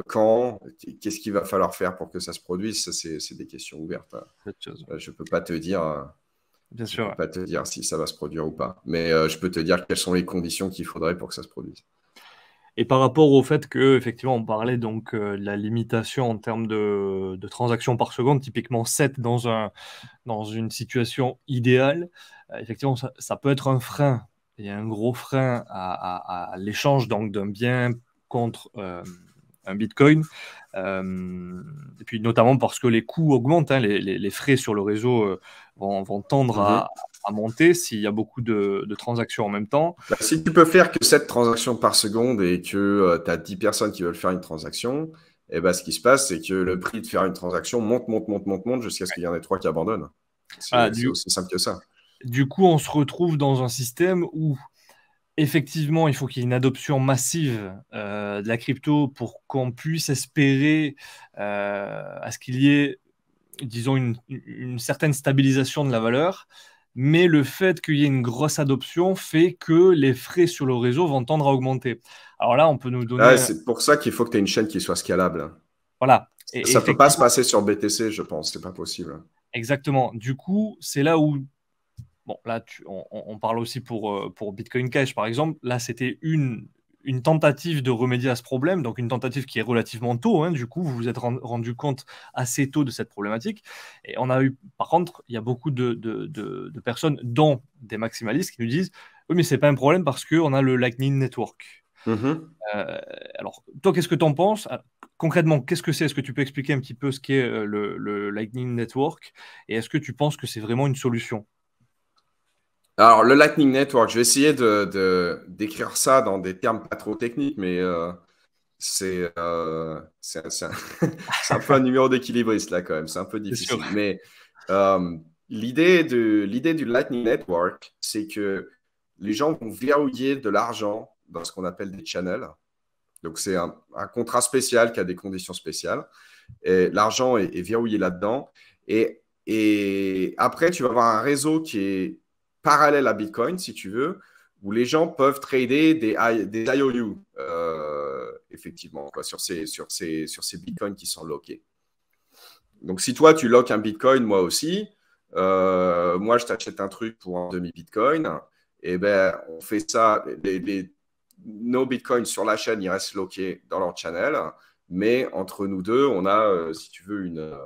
quand? Qu'est-ce qu'il va falloir faire pour que ça se produise? Ça, c'est des questions ouvertes. Je ne peux pas te dire. Bien sûr. Je peux pas te dire si ça va se produire ou pas. Mais je peux te dire quelles sont les conditions qu'il faudrait pour que ça se produise. Et par rapport au fait que, effectivement, on parlait donc de la limitation en termes de transactions par seconde, typiquement 7 dans une situation idéale, effectivement, ça peut être un frein, et un gros frein à l'échange donc d'un bien contre un Bitcoin. Et puis notamment parce que les coûts augmentent, hein, les frais sur le réseau vont tendre à monter s'il y a beaucoup de transactions en même temps. Bah, si tu peux faire que 7 transactions par seconde et que tu as 10 personnes qui veulent faire une transaction, et bah, ce qui se passe, c'est que le prix de faire une transaction monte jusqu'à ce qu'il y en ait 3 qui abandonnent. C'est aussi simple que ça. Du coup, on se retrouve dans un système où effectivement, il faut qu'il y ait une adoption massive de la crypto pour qu'on puisse espérer à ce qu'il y ait, disons, une certaine stabilisation de la valeur. Mais le fait qu'il y ait une grosse adoption fait que les frais sur le réseau vont tendre à augmenter. Alors là, on peut nous donner... C'est pour ça qu'il faut que tu aies une chaîne qui soit scalable. Voilà. Ça ne peut pas se passer sur BTC, je pense. Ce n'est pas possible. Exactement. Du coup, c'est là où... Bon, là, on parle aussi pour Bitcoin Cash, par exemple. Là, c'était une tentative de remédier à ce problème, donc une tentative qui est relativement tôt. Hein, du coup, vous vous êtes rendu compte assez tôt de cette problématique. Et on a eu, par contre, il y a beaucoup de personnes, dont des maximalistes, qui nous disent oui, mais c'est pas un problème parce qu'on a le Lightning Network. Alors, toi, qu'est-ce que tu en penses? Concrètement, qu'est-ce que c'est? Est-ce que tu peux expliquer un petit peu ce qu'est le Lightning Network? Et est-ce que tu penses que c'est vraiment une solution? Alors, le Lightning Network, je vais essayer d'écrire ça dans des termes pas trop techniques, mais c'est un peu un numéro d'équilibriste là quand même. C'est un peu difficile. Mais l'idée du Lightning Network, c'est que les gens vont verrouiller de l'argent dans ce qu'on appelle des channels. Donc, c'est un contrat spécial qui a des conditions spéciales. Et l'argent est verrouillé là-dedans. Et après, tu vas avoir un réseau qui est parallèle à Bitcoin, si tu veux, où les gens peuvent trader des IOU, effectivement, quoi, sur ces Bitcoins qui sont lockés. Donc, si toi, tu lockes un Bitcoin, moi aussi, moi, je t'achète un truc pour un demi-Bitcoin, et ben, on fait ça, nos Bitcoins sur la chaîne, ils restent lockés dans leur channel, mais entre nous deux, on a, si tu veux, une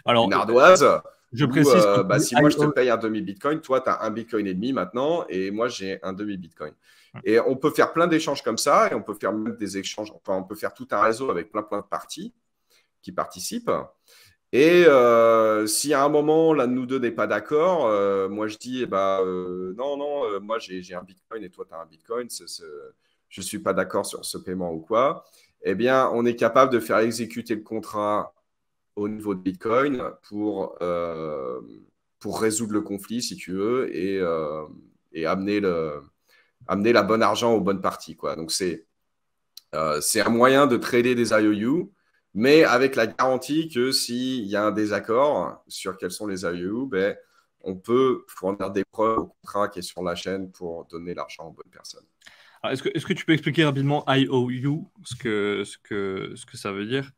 ardoise. Je où précise que si moi je te paye un demi-bitcoin, toi tu as un bitcoin et demi maintenant et moi j'ai un demi-bitcoin. Et on peut faire plein d'échanges comme ça et on peut faire même des échanges, enfin on peut faire tout un réseau avec plein de parties qui participent. Et si à un moment l'un de nous deux n'est pas d'accord, moi je dis non, moi j'ai un bitcoin et toi tu as un bitcoin, je ne suis pas d'accord sur ce paiement ou quoi, eh bien on est capable de faire exécuter le contrat au niveau de Bitcoin pour résoudre le conflit, si tu veux, et amener la bonne argent aux bonnes parties, quoi. Donc, c'est un moyen de trader des IOU, mais avec la garantie que s'il y a un désaccord sur quels sont les IOU, ben, on peut fournir des preuves au contrat qui est sur la chaîne pour donner l'argent aux bonnes personnes. Est-ce que tu peux expliquer rapidement IOU, ce que ça veut dire?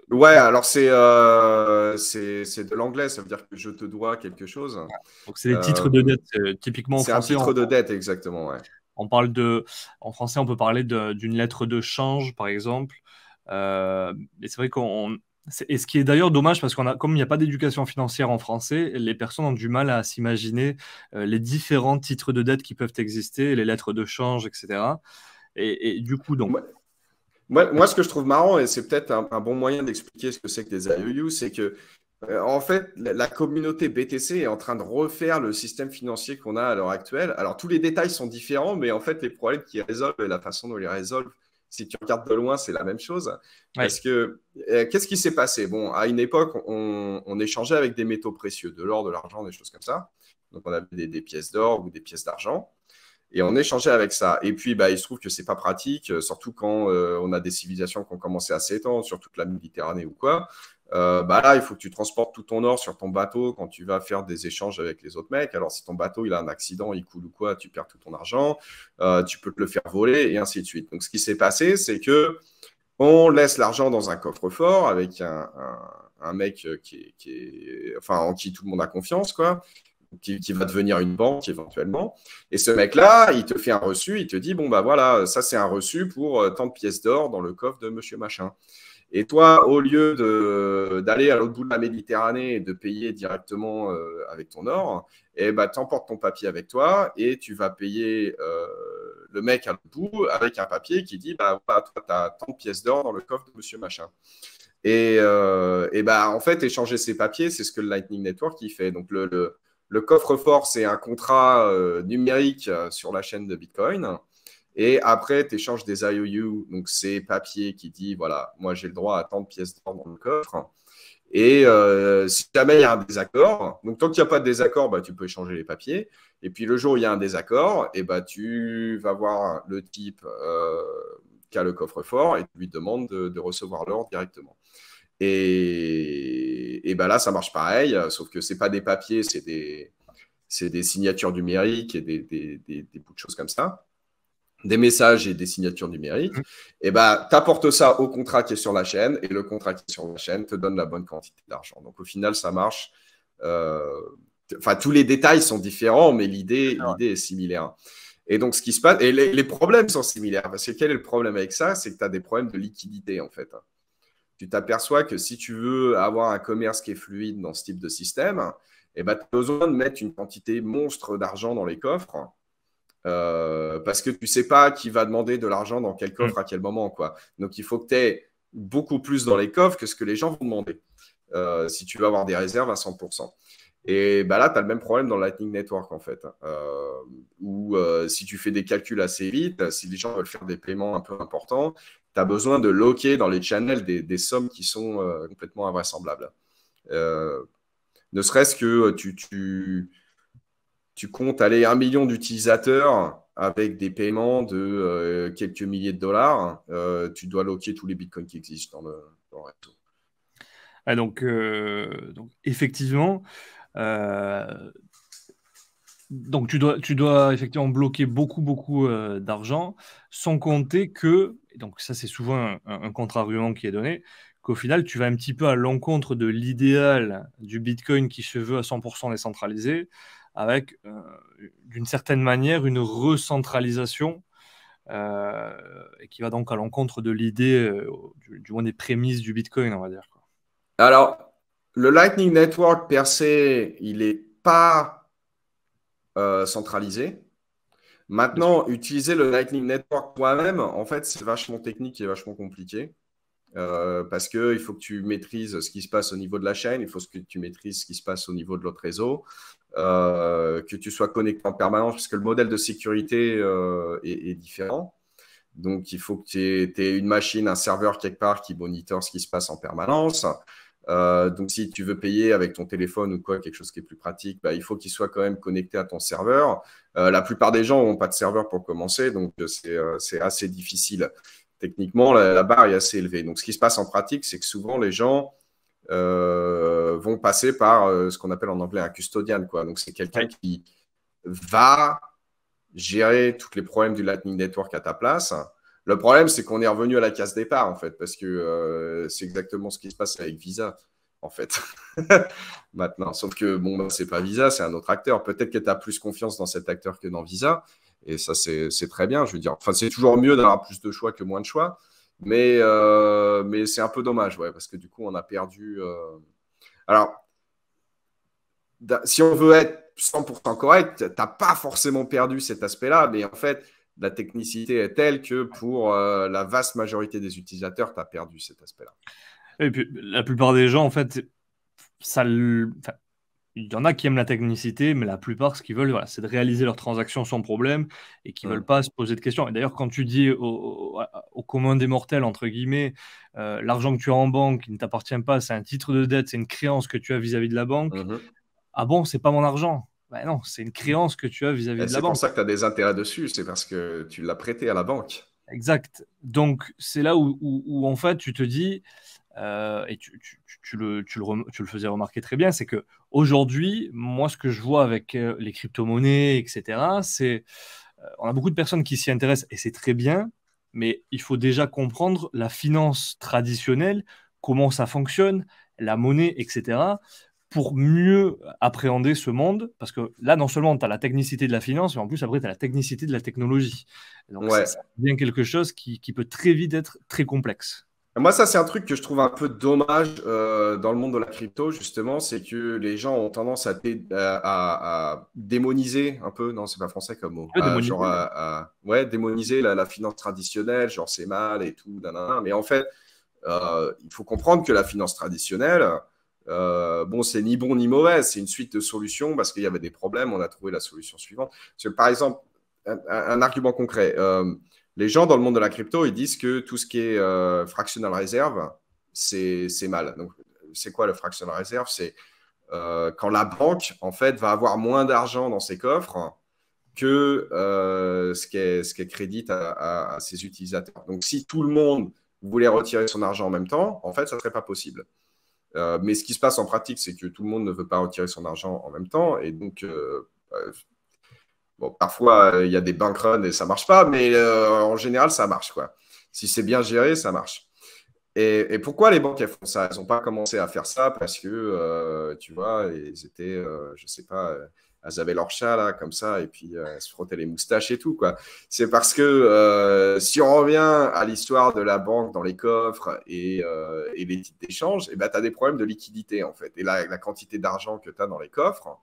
Ouais, alors c'est de l'anglais, ça veut dire que je te dois quelque chose. Donc, c'est des titres de Euh, dette. Typiquement en c'est un français, titre de dette, exactement, ouais. on parle en français, on peut parler d'une lettre de change, par exemple. Et c'est vrai et ce qui est d'ailleurs dommage parce comme il n'y a pas d'éducation financière en français, les personnes ont du mal à s'imaginer les différents titres de dette qui peuvent exister, les lettres de change, etc. Et du coup, donc. Moi, ce que je trouve marrant, et c'est peut-être un bon moyen d'expliquer ce que c'est que des IOU, c'est que, en fait, la communauté BTC est en train de refaire le système financier qu'on a à l'heure actuelle. Alors, tous les détails sont différents, mais en fait, les problèmes qu'ils résolvent et la façon dont ils les résolvent, si tu regardes de loin, c'est la même chose. Ouais. Parce que, qu'est-ce qui s'est passé? Bon, à une époque, on échangeait avec des métaux précieux, de l'or, de l'argent, des choses comme ça. Donc, on avait des pièces d'or ou des pièces d'argent. Et on échangeait avec ça. Et puis, il se trouve que c'est pas pratique, surtout quand on a des civilisations qui ont commencé à s'étendre sur toute la Méditerranée ou quoi. Là, il faut que tu transportes tout ton or sur ton bateau quand tu vas faire des échanges avec les autres mecs. Alors, si ton bateau il a un accident, il coule ou quoi, tu perds tout ton argent. Tu peux te le faire voler et ainsi de suite. Donc, ce qui s'est passé, c'est que on laisse l'argent dans un coffre-fort avec un mec enfin, en qui tout le monde a confiance, quoi, qui va devenir une banque éventuellement. Et ce mec-là, il te fait un reçu, il te dit, bon, bah voilà, ça c'est un reçu pour tant de pièces d'or dans le coffre de monsieur machin. Et toi, au lieu d'aller à l'autre bout de la Méditerranée et de payer directement avec ton or, eh ben, t'emportes ton papier avec toi et tu vas payer le mec à l'autre bout avec un papier qui dit, bah, toi, tu as tant de pièces d'or dans le coffre de monsieur machin. En fait, échanger ces papiers, c'est ce que le Lightning Network il fait. Donc, le coffre-fort, c'est un contrat numérique sur la chaîne de Bitcoin. Et après, tu échanges des IOU, donc c'est papier qui dit, voilà, moi j'ai le droit à tant de pièces d'or dans le coffre. Et si jamais il y a un désaccord, donc tant qu'il n'y a pas de désaccord, tu peux échanger les papiers. Et puis le jour où il y a un désaccord, tu vas voir le type qui a le coffre-fort et tu lui demandes de recevoir l'or directement. Et là, ça marche pareil, sauf que ce n'est pas des papiers, c'est des signatures numériques et des bouts de choses comme ça, des messages et des signatures numériques. Et tu apportes ça au contrat qui est sur la chaîne et le contrat qui est sur la chaîne te donne la bonne quantité d'argent. Donc au final, ça marche. Enfin, tous les détails sont différents, mais l'idée est similaire. Et donc, ce qui se passe, et les problèmes sont similaires, parce que quel est le problème avec ça? C'est que tu as des problèmes de liquidité, en fait. Tu t'aperçois que si tu veux avoir un commerce qui est fluide dans ce type de système, tu as besoin de mettre une quantité monstre d'argent dans les coffres parce que tu ne sais pas qui va demander de l'argent dans quel coffre à quel moment, quoi. Donc, il faut que tu aies beaucoup plus dans les coffres que ce que les gens vont demander si tu veux avoir des réserves à 100%. Et là, tu as le même problème dans le Lightning Network, en fait, où si tu fais des calculs assez vite, si les gens veulent faire des paiements un peu importants, tu as besoin de locker dans les channels des sommes qui sont complètement invraisemblables. Ne serait-ce que tu comptes aller 1 million d'utilisateurs avec des paiements de quelques milliers de dollars, tu dois locker tous les bitcoins qui existent dans le réseau. Ah, donc effectivement, donc tu dois effectivement bloquer beaucoup d'argent, sans compter que, et donc ça c'est souvent un contre-argument qui est donné, qu'au final tu vas un petit peu à l'encontre de l'idéal du Bitcoin qui se veut à 100% décentralisé, avec d'une certaine manière une recentralisation et qui va donc à l'encontre de l'idée, du moins des prémices du Bitcoin, on va dire, quoi. Alors, Le Lightning Network per se, il n'est pas centralisé. Bien sûr. Maintenant, utiliser le Lightning Network toi-même, en fait, c'est vachement technique et vachement compliqué. Parce qu'il faut que tu maîtrises ce qui se passe au niveau de la chaîne, il faut que tu maîtrises ce qui se passe au niveau de l'autre réseau, que tu sois connecté en permanence, parce que le modèle de sécurité est différent. Donc, il faut que tu aies une machine, un serveur quelque part qui monitore ce qui se passe en permanence. Donc, si tu veux payer avec ton téléphone ou quoi, quelque chose qui est plus pratique, bah, il faut qu'il soit quand même connecté à ton serveur. La plupart des gens n'ont pas de serveur pour commencer, donc c'est assez difficile. Techniquement, la barre est assez élevée. Donc, ce qui se passe en pratique, c'est que souvent, les gens vont passer par ce qu'on appelle en anglais un custodian, quoi. Donc, c'est quelqu'un Ouais. qui va gérer tous les problèmes du Lightning Network à ta place. Le problème, c'est qu'on est revenu à la case départ, en fait, parce que c'est exactement ce qui se passe avec Visa, en fait, maintenant. Sauf que, bon, bah, c'est pas Visa, c'est un autre acteur. Peut-être que tu as plus confiance dans cet acteur que dans Visa, et ça, c'est très bien, je veux dire. Enfin, c'est toujours mieux d'avoir plus de choix que moins de choix, mais c'est un peu dommage, ouais, parce que du coup, on a perdu. Alors, si on veut être 100% correct, tu n'as pas forcément perdu cet aspect-là, mais en fait, la technicité est telle que pour la vaste majorité des utilisateurs, tu as perdu cet aspect-là. Et puis, la plupart des gens, en fait, enfin, il y en a qui aiment la technicité, mais la plupart, ce qu'ils veulent, voilà, c'est de réaliser leurs transactions sans problème et qui ne veulent pas se poser de questions. Et d'ailleurs, quand tu dis au commun des mortels, entre guillemets, l'argent que tu as en banque, il ne t'appartient pas, c'est un titre de dette, c'est une créance que tu as vis-à-vis de la banque. Ah bon, c'est pas mon argent. Ben non, c'est une créance que tu as vis-à-vis Et de la c'est pour banque. ça que tu as des intérêts dessus, c'est parce que tu l'as prêté à la banque. Exact. Donc, c'est là où, en fait, tu te dis, et tu le faisais remarquer très bien, c'est que aujourd'hui, moi, ce que je vois avec les crypto-monnaies, etc., c'est on a beaucoup de personnes qui s'y intéressent et c'est très bien, mais il faut déjà comprendre la finance traditionnelle, comment ça fonctionne, la monnaie, etc., pour mieux appréhender ce monde. Parce que là, non seulement tu as la technicité de la finance, mais en plus, après, tu as la technicité de la technologie. Donc, Ouais. ça devient quelque chose qui peut très vite être très complexe. Moi, ça, c'est un truc que je trouve un peu dommage dans le monde de la crypto, justement, c'est que les gens ont tendance à démoniser un peu, non, c'est pas français comme mot, Ouais, démoniser, ouais. ouais, démoniser la finance traditionnelle, genre c'est mal et tout, nanana. Mais en fait, il faut comprendre que la finance traditionnelle, bon, c'est ni bon ni mauvais, c'est une suite de solutions parce qu'il y avait des problèmes, on a trouvé la solution suivante. Parce que, par exemple, un argument concret, les gens dans le monde de la crypto, ils disent que tout ce qui est fractional reserve, c'est mal. Donc, c'est quoi le fractional reserve? C'est quand la banque, en fait, va avoir moins d'argent dans ses coffres que ce qu'elle crédite à ses utilisateurs. Donc, si tout le monde voulait retirer son argent en même temps, en fait, ça ne serait pas possible. Mais ce qui se passe en pratique, c'est que tout le monde ne veut pas retirer son argent en même temps. Et donc, bon, parfois, il y a des bank runs et ça ne marche pas, mais en général, ça marche, quoi. Si c'est bien géré, ça marche. Et pourquoi les banques elles font ça? Elles n'ont pas commencé à faire ça parce que, tu vois, ils étaient, je ne sais pas, elles avaient leur chat là, comme ça, et puis elles se frottaient les moustaches et tout, quoi. C'est parce que si on revient à l'histoire de la banque dans les coffres et les titres d'échange, eh ben, tu as des problèmes de liquidité, en fait. Et la quantité d'argent que tu as dans les coffres,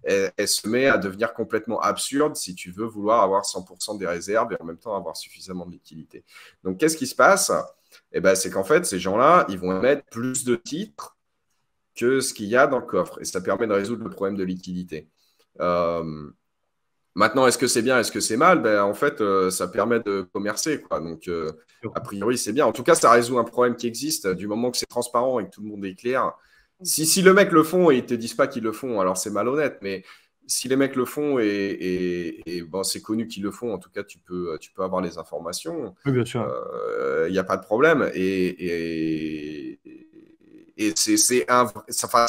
elle se met à devenir complètement absurde si tu veux vouloir avoir 100% des réserves et en même temps avoir suffisamment de liquidité. Donc, qu'est-ce qui se passe? Eh ben, c'est qu'en fait, ces gens-là, ils vont émettre plus de titres que ce qu'il y a dans le coffre. Et ça permet de résoudre le problème de liquidité. Euh, Maintenant, est-ce que c'est bien, est-ce que c'est mal? Ben, en fait, ça permet de commercer, quoi. Donc, a priori, c'est bien. En tout cas, ça résout un problème qui existe. Du moment que c'est transparent et que tout le monde est clair. Si le mec le font et ils ne te disent pas qu'ils le font, alors c'est malhonnête. Mais si les mecs le font et bon, c'est connu qu'ils le font, en tout cas, tu peux avoir les informations. Oui, bien sûr. Il n'y a pas de problème. Et c'est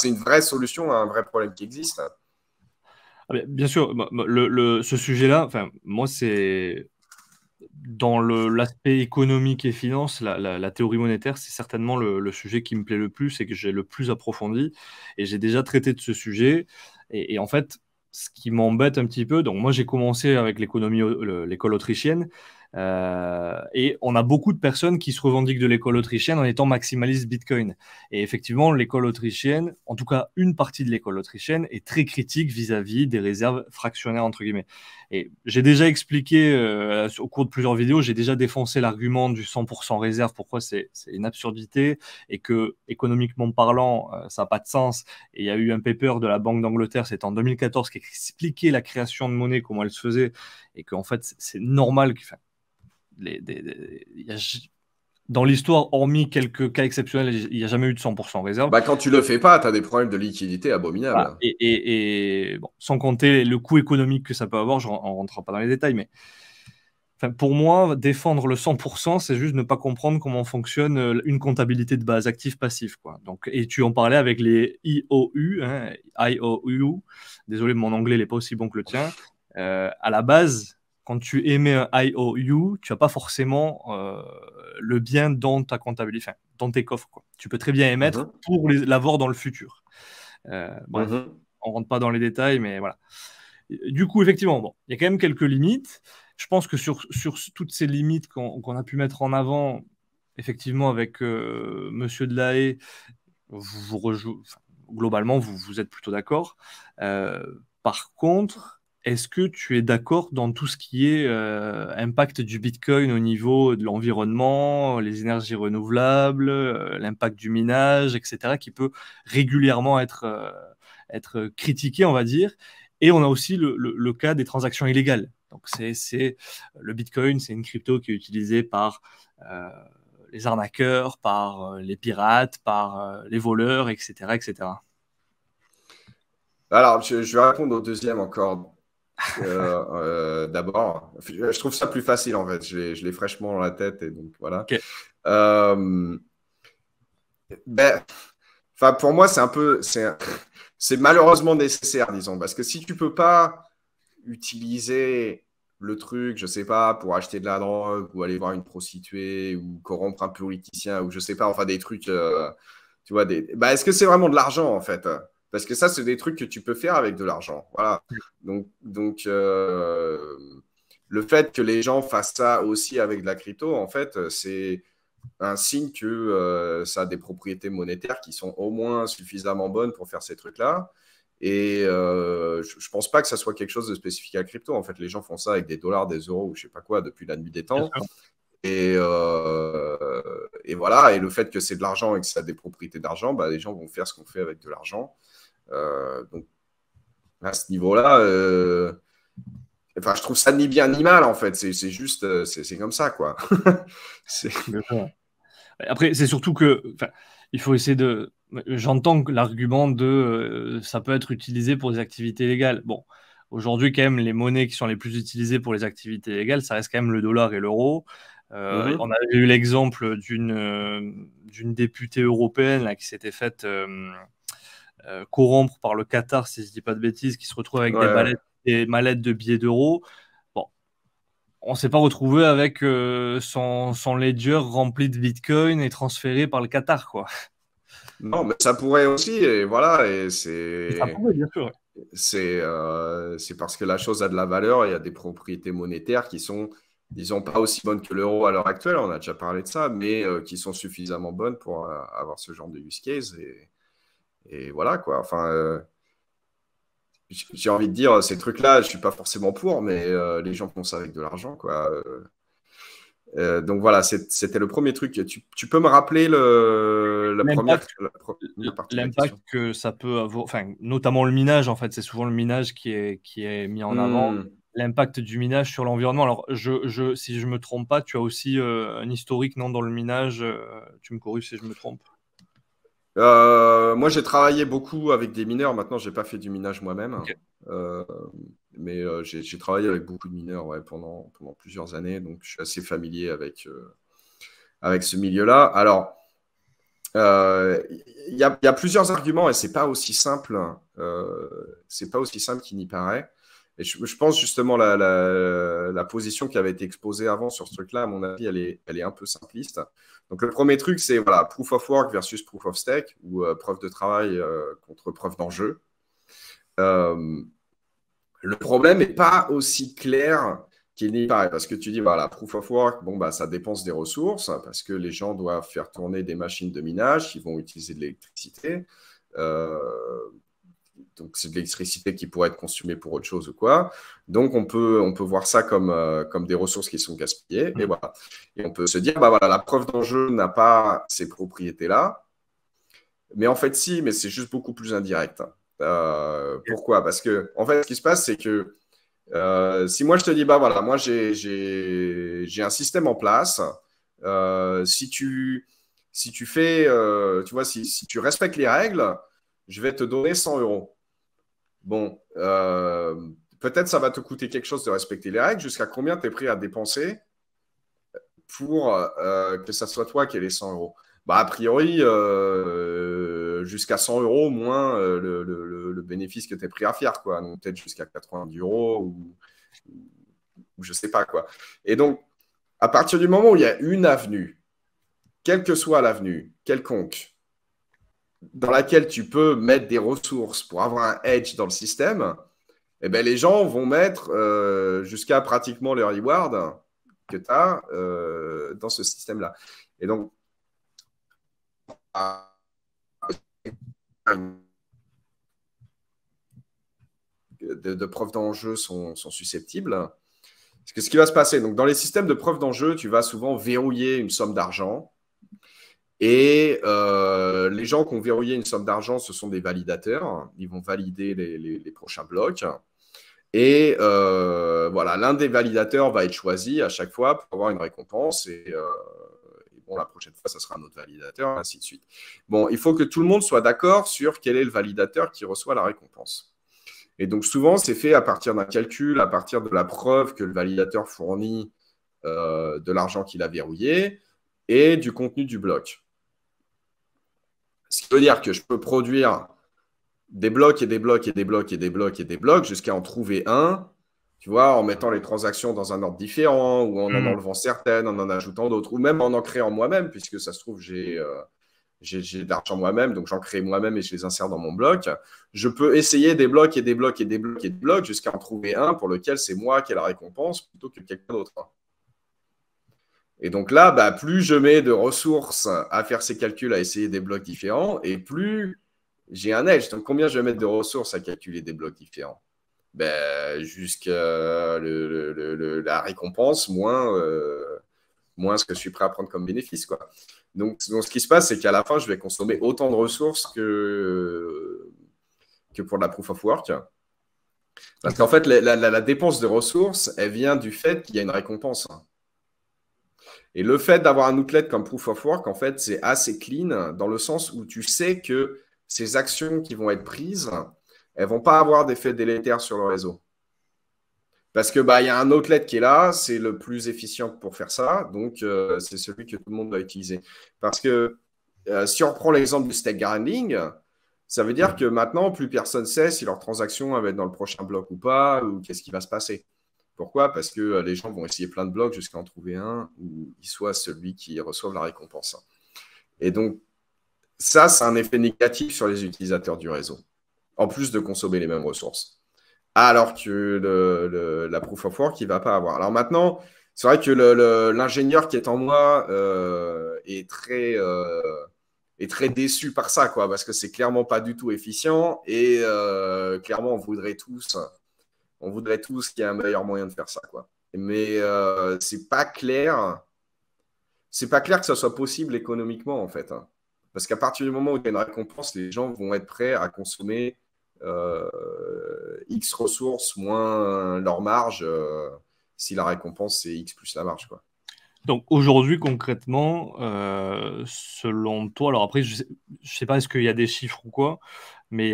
une vraie solution à un vrai problème qui existe. Ah, bien sûr, ce sujet-là, enfin, moi, c'est dans l'aspect économique et finance, la théorie monétaire, c'est certainement le sujet qui me plaît le plus et que j'ai le plus approfondi. Et j'ai déjà traité de ce sujet. Et en fait, ce qui m'embête un petit peu, donc moi j'ai commencé avec l'économie, l'école autrichienne, Et on a beaucoup de personnes qui se revendiquent de l'école autrichienne en étant maximalistes Bitcoin. Et effectivement, l'école autrichienne, en tout cas une partie de l'école autrichienne, est très critique vis-à-vis des réserves fractionnaires, entre guillemets. Et j'ai déjà expliqué au cours de plusieurs vidéos, j'ai déjà défoncé l'argument du 100% réserve, pourquoi c'est une absurdité et que, économiquement parlant, ça n'a pas de sens. Et il y a eu un paper de la Banque d'Angleterre, c'était en 2014, qui expliquait la création de monnaie, comment elle se faisait, et qu'en fait, c'est normal que, dans l'histoire, hormis quelques cas exceptionnels, il n'y a jamais eu de 100% réserve. Bah, quand tu le fais pas, tu as des problèmes de liquidité abominables. Voilà. Et bon, sans compter le coût économique que ça peut avoir, on ne rentrera pas dans les détails, mais enfin, pour moi, défendre le 100%, c'est juste ne pas comprendre comment fonctionne une comptabilité de base, actif-passif, quoi. Donc, et tu en parlais avec les IOU, hein, IOU, désolé, mon anglais n'est pas aussi bon que le tien. À la base, quand tu émets un IOU, tu n'as pas forcément le bien dans ta comptabilité, enfin, dans tes coffres, quoi. Tu peux très bien émettre pour l'avoir dans le futur. Bref, on ne rentre pas dans les détails, mais voilà. Du coup, effectivement, bon, il y a quand même quelques limites. Je pense que sur toutes ces limites qu'on a pu mettre en avant, effectivement, avec Monsieur Delahaye, globalement, vous êtes plutôt d'accord. Par contre, est-ce que tu es d'accord dans tout ce qui est impact du Bitcoin au niveau de l'environnement, les énergies renouvelables, l'impact du minage, etc., qui peut régulièrement être critiqué, on va dire. Et on a aussi le cas des transactions illégales. Donc, le Bitcoin, c'est une crypto qui est utilisée par les arnaqueurs, par les pirates, par les voleurs, etc., etc. Alors, je vais répondre au deuxième encore. D'abord, je trouve ça plus facile en fait. Je l'ai fraîchement dans la tête et donc voilà. Okay. Ben, pour moi, c'est malheureusement nécessaire, disons, parce que si tu peux pas utiliser le truc, je sais pas, pour acheter de la drogue ou aller voir une prostituée ou corrompre un politicien ou je sais pas, enfin des trucs, tu vois, est-ce que c'est vraiment de l'argent en fait? Parce que ça, c'est des trucs que tu peux faire avec de l'argent. Voilà. Donc le fait que les gens fassent ça aussi avec de la crypto, en fait, c'est un signe que ça a des propriétés monétaires qui sont au moins suffisamment bonnes pour faire ces trucs-là. Et je ne pense pas que ça soit quelque chose de spécifique à la crypto. En fait, les gens font ça avec des dollars, des euros ou je ne sais pas quoi depuis la nuit des temps. Et voilà. Et le fait que c'est de l'argent et que ça a des propriétés d'argent, bah, les gens vont faire ce qu'on fait avec de l'argent. Donc, à ce niveau-là, je trouve ça ni bien ni mal, en fait. C'est juste, c'est comme ça, quoi. Après, c'est surtout que il faut essayer de... J'entends l'argument de ça peut être utilisé pour des activités légales. Bon, aujourd'hui, quand même, les monnaies qui sont les plus utilisées pour les activités légales, ça reste quand même le dollar et l'euro. On avait eu l'exemple d'une députée européenne là, qui s'était faite corrompre par le Qatar, si je ne dis pas de bêtises, qui se retrouve avec des mallettes de billets d'euros. Bon, on ne s'est pas retrouvé avec son ledger rempli de Bitcoin et transféré par le Qatar, quoi. Non, mais ça pourrait aussi, et voilà, et c'est... Ça pourrait, bien sûr. C'est parce que la chose a de la valeur et il y a des propriétés monétaires qui sont, disons, pas aussi bonnes que l'euro à l'heure actuelle, on a déjà parlé de ça, mais qui sont suffisamment bonnes pour avoir ce genre de use case. Et voilà, quoi. Enfin, j'ai envie de dire, ces trucs-là, je suis pas forcément pour, mais les gens font ça avec de l'argent, quoi. Donc voilà, c'était le premier truc. Tu peux me rappeler la première partie de la l'impact question? que ça peut avoir, enfin, notamment le minage, en fait, c'est souvent le minage qui est mis en avant. L'impact du minage sur l'environnement. Alors, si je ne me trompe pas, tu as aussi un historique, non, dans le minage. Tu me corriges si je me trompe. Moi, j'ai travaillé beaucoup avec des mineurs. Maintenant, j'ai pas fait du minage moi-même. Okay. Mais j'ai travaillé avec beaucoup de mineurs pendant plusieurs années. Donc, je suis assez familier avec ce milieu-là. Alors, il y a plusieurs arguments et c'est pas aussi simple. C'est pas aussi simple qu'il n'y paraît. Et je pense justement la position qui avait été exposée avant sur ce truc-là, à mon avis, elle est un peu simpliste. Donc, le premier truc, c'est voilà, proof of work versus proof of stake ou preuve de travail contre preuve d'enjeu. Le problème n'est pas aussi clair qui n'y paraît. Parce que tu dis, voilà, Proof of Work, bon, bah, ça dépense des ressources, parce que les gens doivent faire tourner des machines de minage qui vont utiliser de l'électricité. Donc, c'est de l'électricité qui pourrait être consommée pour autre chose ou quoi. Donc, on peut voir ça comme des ressources qui sont gaspillées. Et voilà. Et on peut se dire, bah voilà, la preuve d'enjeu n'a pas ces propriétés-là. Mais en fait, si, mais c'est juste beaucoup plus indirect. Pourquoi? Parce que, en fait, ce qui se passe, c'est que si moi je te dis, bah voilà, moi j'ai un système en place. Si tu fais, tu vois, si tu respectes les règles, je vais te donner 100 euros. Bon, peut-être ça va te coûter quelque chose de respecter les règles. Jusqu'à combien tu es prêt à dépenser pour que ça soit toi qui aies les 100 euros? Bah, a priori, jusqu'à 100 euros moins le bénéfice que tu es prêt à faire, quoi. Donc, peut-être jusqu'à 90 euros ou je sais pas, quoi. Et donc, à partir du moment où il y a une avenue, quelle que soit l'avenue, quelconque, dans laquelle tu peux mettre des ressources pour avoir un edge dans le système, eh ben, les gens vont mettre jusqu'à pratiquement le reward que tu as dans ce système-là. Et donc, de preuves d'enjeu sont susceptibles. Parce que ce qui va se passer, donc dans les systèmes de preuves d'enjeu, tu vas souvent verrouiller une somme d'argent. Et les gens qui ont verrouillé une somme d'argent, ce sont des validateurs. Ils vont valider les prochains blocs. Et voilà, l'un des validateurs va être choisi à chaque fois pour avoir une récompense. Et bon, la prochaine fois, ça sera un autre validateur, ainsi de suite. Bon, il faut que tout le monde soit d'accord sur quel est le validateur qui reçoit la récompense. Et donc, souvent, c'est fait à partir d'un calcul, à partir de la preuve que le validateur fournit de l'argent qu'il a verrouillé et du contenu du bloc. Ce qui veut dire que je peux produire des blocs et des blocs et des blocs et des blocs et des blocs jusqu'à en trouver un, tu vois, en mettant les transactions dans un ordre différent ou en enlevant certaines, en ajoutant d'autres, ou même en créant moi-même, puisque ça se trouve, j'ai de l'argent moi-même, donc j'en crée moi-même et je les insère dans mon bloc. Je peux essayer des blocs et des blocs et des blocs et des blocs jusqu'à en trouver un pour lequel c'est moi qui ai la récompense plutôt que quelqu'un d'autre. Et donc là, bah, plus je mets de ressources à faire ces calculs, à essayer des blocs différents, et plus j'ai un edge. Donc combien je vais mettre de ressources à calculer des blocs différents? Ben, jusqu'à la récompense moins ce que je suis prêt à prendre comme bénéfice, quoi. Donc, ce qui se passe, c'est qu'à la fin, je vais consommer autant de ressources que pour la proof of work. Parce qu'en fait, la dépense de ressources, elle vient du fait qu'il y a une récompense. Et le fait d'avoir un outlet comme proof of work, en fait, c'est assez clean dans le sens où tu sais que ces actions qui vont être prises, elles ne vont pas avoir d'effet délétère sur le réseau. Parce que bah, y a un outlet qui est là, c'est le plus efficient pour faire ça, donc c'est celui que tout le monde va utiliser. Parce que si on reprend l'exemple du stake grinding, ça veut dire que maintenant, plus personne sait si leur transaction va être dans le prochain bloc ou pas, ou qu'est-ce qui va se passer. Pourquoi? Parce que les gens vont essayer plein de blocs jusqu'à en trouver un où il soit celui qui reçoive la récompense. Et donc, ça, c'est un effet négatif sur les utilisateurs du réseau, en plus de consommer les mêmes ressources. Alors que la proof of work, il ne va pas avoir. Alors maintenant, c'est vrai que l'ingénieur qui est en moi est très déçu par ça, quoi, parce que c'est clairement pas du tout efficient et clairement, on voudrait tous qu'il y ait un meilleur moyen de faire ça, quoi. Mais c'est pas clair. C'est pas clair que ça soit possible économiquement, en fait, hein. Parce qu'à partir du moment où il y a une récompense, les gens vont être prêts à consommer X ressources moins leur marge si la récompense c'est X plus la marge, quoi. Donc aujourd'hui, concrètement, selon toi, alors après, je sais pas est-ce qu'il y a des chiffres ou quoi, mais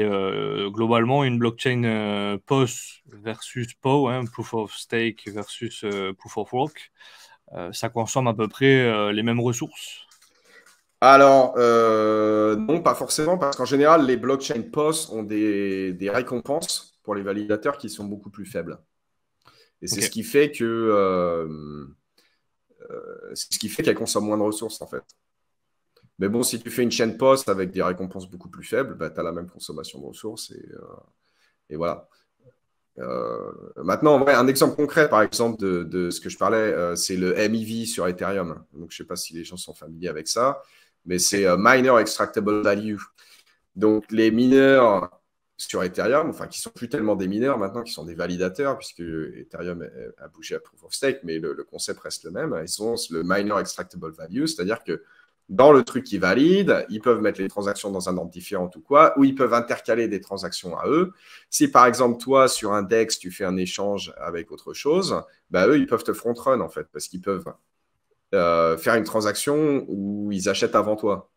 globalement, une blockchain POS versus POW, hein, Proof of Stake versus Proof of Work, ça consomme à peu près les mêmes ressources. Alors, non, pas forcément, parce qu'en général, les blockchains POS ont des récompenses pour les validateurs qui sont beaucoup plus faibles. Et c'est ce qui fait qu'elles consomment moins de ressources, en fait. Mais bon, si tu fais une chaîne POS avec des récompenses beaucoup plus faibles, bah, tu as la même consommation de ressources et voilà. Maintenant, ouais, un exemple concret, par exemple, de ce que je parlais, c'est le MEV sur Ethereum. Donc, je ne sais pas si les gens sont familiers avec ça, mais c'est Miner Extractable Value. Donc, les mineurs sur Ethereum, enfin, qui ne sont plus tellement des mineurs maintenant, qui sont des validateurs, puisque Ethereum a bougé à Proof of Stake, mais le concept reste le même. Ils ont le Miner Extractable Value, c'est-à-dire que dans le truc qui valide, ils peuvent mettre les transactions dans un ordre différent ou quoi, ou ils peuvent intercaler des transactions à eux. Si par exemple, toi, sur un DEX, tu fais un échange avec autre chose, bah, eux, ils peuvent te front-run en fait, parce qu'ils peuvent faire une transaction où ils achètent avant toi,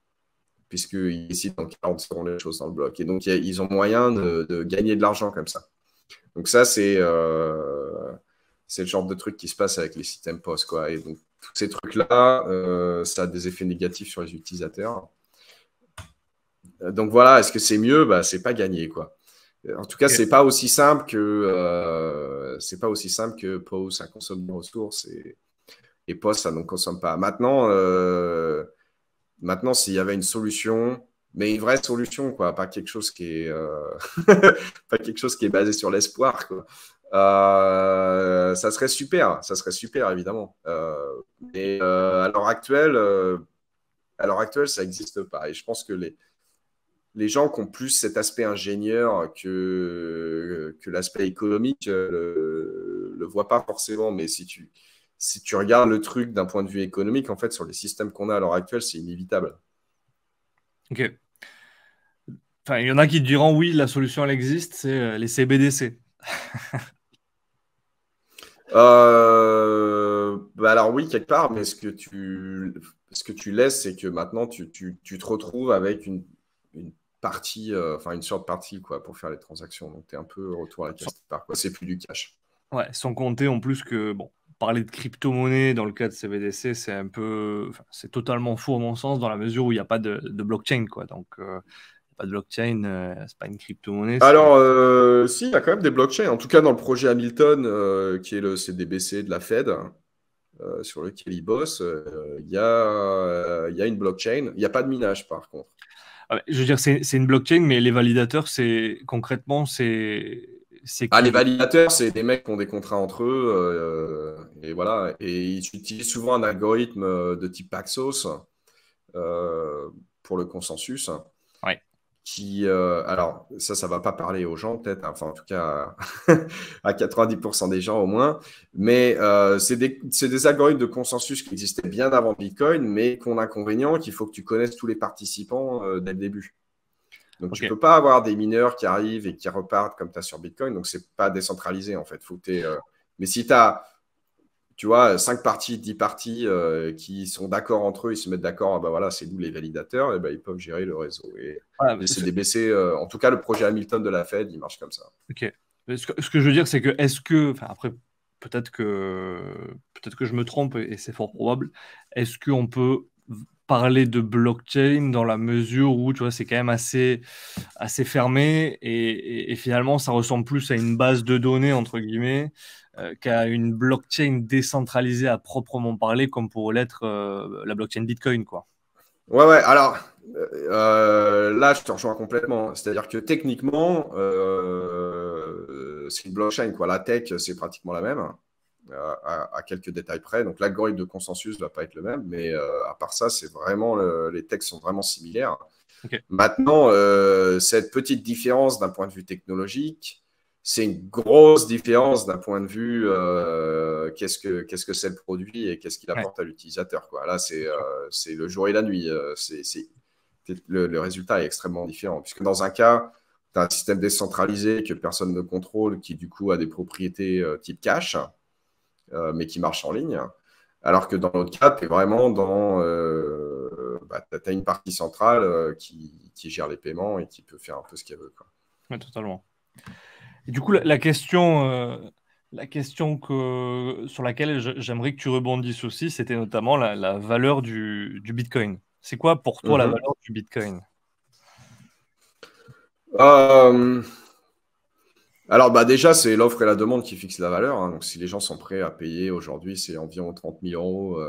puisqu'ils décident dans 40 secondes les choses dans le bloc. Et donc, ils ont moyen de gagner de l'argent comme ça. Donc ça, c'est le genre de truc qui se passe avec les systèmes POS, quoi. Et donc, tous ces trucs-là, ça a des effets négatifs sur les utilisateurs. Donc voilà, est-ce que c'est mieux? Bah, c'est pas gagné, quoi. En tout cas, c'est pas aussi simple que POS, ça consomme des ressources et POS, ça ne consomme pas. Maintenant, s'il y avait une solution, mais une vraie solution, quoi, pas quelque chose qui est pas quelque chose qui est basé sur l'espoir, quoi. Ça serait super évidemment. Mais à l'heure actuelle, ça n'existe pas. Et je pense que les gens qui ont plus cet aspect ingénieur que l'aspect économique le voient pas forcément. Mais si tu regardes le truc d'un point de vue économique, en fait, sur les systèmes qu'on a à l'heure actuelle, c'est inévitable. Ok. Enfin, il y en a qui diront oui, la solution elle existe, c'est les CBDC. Bah alors oui, quelque part, mais ce que tu laisses, c'est que maintenant, tu te retrouves avec une partie, enfin une sorte de partie, quoi, pour faire les transactions. Donc, tu es un peu retour à la case départ, quoi. C'est plus du cash. Ouais, sans compter en plus que, bon, parler de crypto-monnaie dans le cas de CBDC, c'est un peu, enfin, c'est totalement faux à mon sens, dans la mesure où il n'y a pas de blockchain, quoi. Donc, pas de blockchain, c'est pas une crypto-monnaie, c'est... Alors, si, il y a quand même des blockchains. En tout cas, dans le projet Hamilton, qui est le CDBC de la Fed, sur lequel ils bossent, il y a une blockchain. Il n'y a pas de minage, par contre. Ah, je veux dire, c'est une blockchain, mais les validateurs, c'est concrètement, c'est Ah, qui? les validateurs, c'est des mecs qui ont des contrats entre eux, et voilà. Et ils utilisent souvent un algorithme de type Paxos euh, pour le consensus, Ouais, qui, alors ça va pas parler aux gens peut-être, hein, enfin en tout cas à 90% des gens au moins, mais c'est des algorithmes de consensus qui existaient bien avant Bitcoin, mais qui ont l'inconvénient qu'il faut que tu connaisses tous les participants dès le début. Donc, tu ne ok. peux pas avoir des mineurs qui arrivent et qui repartent comme tu as sur Bitcoin. Donc, ce n'est pas décentralisé, en fait. Mais si tu as, tu vois, 5 parties, 10 parties qui sont d'accord entre eux, ils se mettent d'accord, ah bah voilà, c'est nous les validateurs, et ben ils peuvent gérer le réseau. Et Voilà, les CDBC, en tout cas, le projet Hamilton de la Fed, il marche comme ça. ok. Mais ce que je veux dire, c'est que, enfin, après, peut-être que, peut-être que je me trompe, et c'est fort probable, est-ce qu'on peut parler de blockchain dans la mesure où, tu vois, c'est quand même assez fermé et finalement, ça ressemble plus à une base de données, entre guillemets, qu'à une blockchain décentralisée à proprement parler, comme pourrait l'être la blockchain Bitcoin, quoi. Ouais, ouais, alors là, je te rejoins complètement. C'est-à-dire que techniquement, c'est une blockchain, quoi. La tech, c'est pratiquement la même, à quelques détails près. Donc, l'algorithme de consensus ne va pas être le même, mais à part ça, c'est vraiment les techs sont vraiment similaires. Ok. Maintenant, cette petite différence d'un point de vue technologique, c'est une grosse différence d'un point de vue qu'est-ce que c'est le produit et qu'est-ce qu'il Ouais, apporte à l'utilisateur, quoi. Là, bien sûr. c'est le jour et la nuit. Le résultat est extrêmement différent, puisque dans un cas, tu as un système décentralisé que personne ne contrôle, qui du coup a des propriétés type cash, mais qui marche en ligne. Alors que dans l'autre cas, tu es vraiment dans. Bah, tu as une partie centrale qui gère les paiements et qui peut faire un peu ce qu'elle veut, quoi. Ouais, totalement. Et du coup, la question sur laquelle j'aimerais que tu rebondisses aussi, c'était notamment la valeur du Bitcoin. C'est quoi pour toi la Mhm. valeur du Bitcoin? Euh, alors, bah, déjà, c'est l'offre et la demande qui fixent la valeur, hein. Donc, si les gens sont prêts à payer aujourd'hui, c'est environ 30 000 euros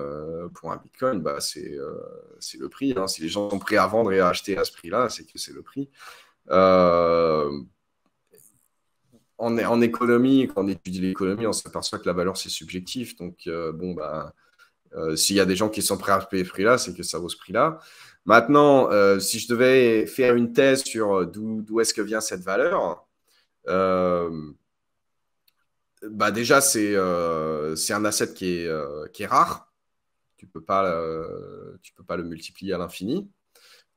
pour un Bitcoin, bah, c'est le prix, hein. Si les gens sont prêts à vendre et à acheter à ce prix-là, c'est que c'est le prix. Euh, en économie, quand on étudie l'économie, on s'aperçoit que la valeur, c'est subjectif. Donc, s'il y a des gens qui sont prêts à payer ce prix-là, c'est que ça vaut ce prix-là. Maintenant, si je devais faire une thèse sur d'où est-ce que vient cette valeur, déjà, c'est un asset qui est rare. Tu peux pas le multiplier à l'infini.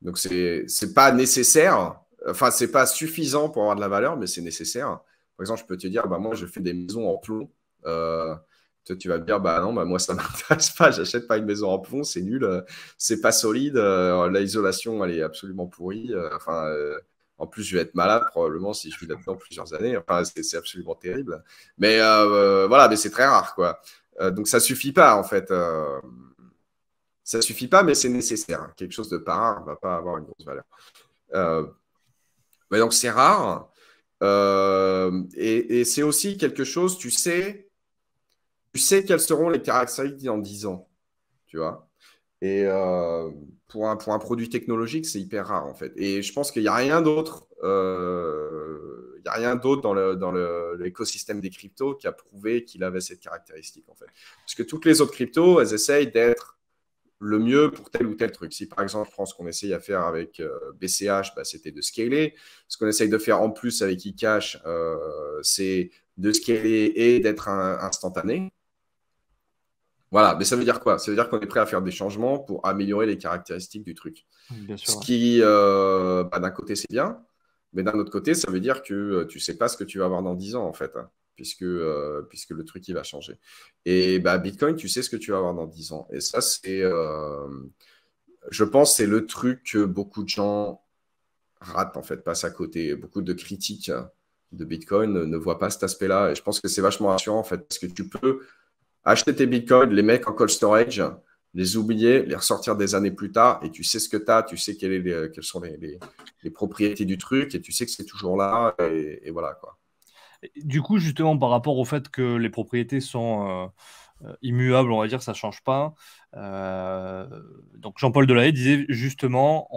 Donc, c'est pas nécessaire. Enfin, c'est pas suffisant pour avoir de la valeur, mais c'est nécessaire. Par exemple, je peux te dire, moi, je fais des maisons en plomb. Toi, tu vas me dire, non, moi, ça ne m'intéresse pas. J'achète pas une maison en plomb, c'est nul. C'est pas solide. L'isolation, elle est absolument pourrie. En plus, je vais être malade probablement si je vis là-dedans plusieurs années. Enfin, c'est absolument terrible. Mais voilà, mais c'est très rare, quoi. Donc, ça suffit pas, en fait. Ça suffit pas, mais c'est nécessaire. Quelque chose de pas rare ne va pas avoir une grosse valeur. Mais donc, c'est rare. Et c'est aussi quelque chose, tu sais quelles seront les caractéristiques dans 10 ans. Tu vois. Et pour un produit technologique, c'est hyper rare, en fait. Et je pense qu'il n'y a rien d'autre. Il y a rien d'autre dans l'écosystème des cryptos qui a prouvé qu'il avait cette caractéristique, en fait. Parce que toutes les autres cryptos, elles essayent d'être le mieux pour tel ou tel truc. Si par exemple, je prends ce qu'on essaye à faire avec BCH, c'était de scaler. Ce qu'on essaye de faire en plus avec eCash, c'est de scaler et d'être instantané. Voilà, mais ça veut dire quoi? Ça veut dire qu'on est prêt à faire des changements pour améliorer les caractéristiques du truc. Bien sûr. Ce qui, d'un côté, c'est bien, mais d'un autre côté, ça veut dire que tu ne sais pas ce que tu vas avoir dans 10 ans, en fait, hein, puisque le truc, il va changer. Et Bitcoin, tu sais ce que tu vas avoir dans 10 ans. Et ça, je pense, c'est le truc que beaucoup de gens ratent, en fait, passent à côté. Beaucoup de critiques de Bitcoin ne voient pas cet aspect-là. Et je pense que c'est vachement rassurant, en fait, parce que tu peux acheter tes bitcoins, les mettre en cold storage, les oublier, les ressortir des années plus tard, et tu sais ce que tu as, tu sais quelles sont les propriétés du truc, et tu sais que c'est toujours là, et voilà, quoi. Du coup, justement, par rapport au fait que les propriétés sont immuables, on va dire, ça ne change pas. Donc Jean-Paul Delahaye disait justement,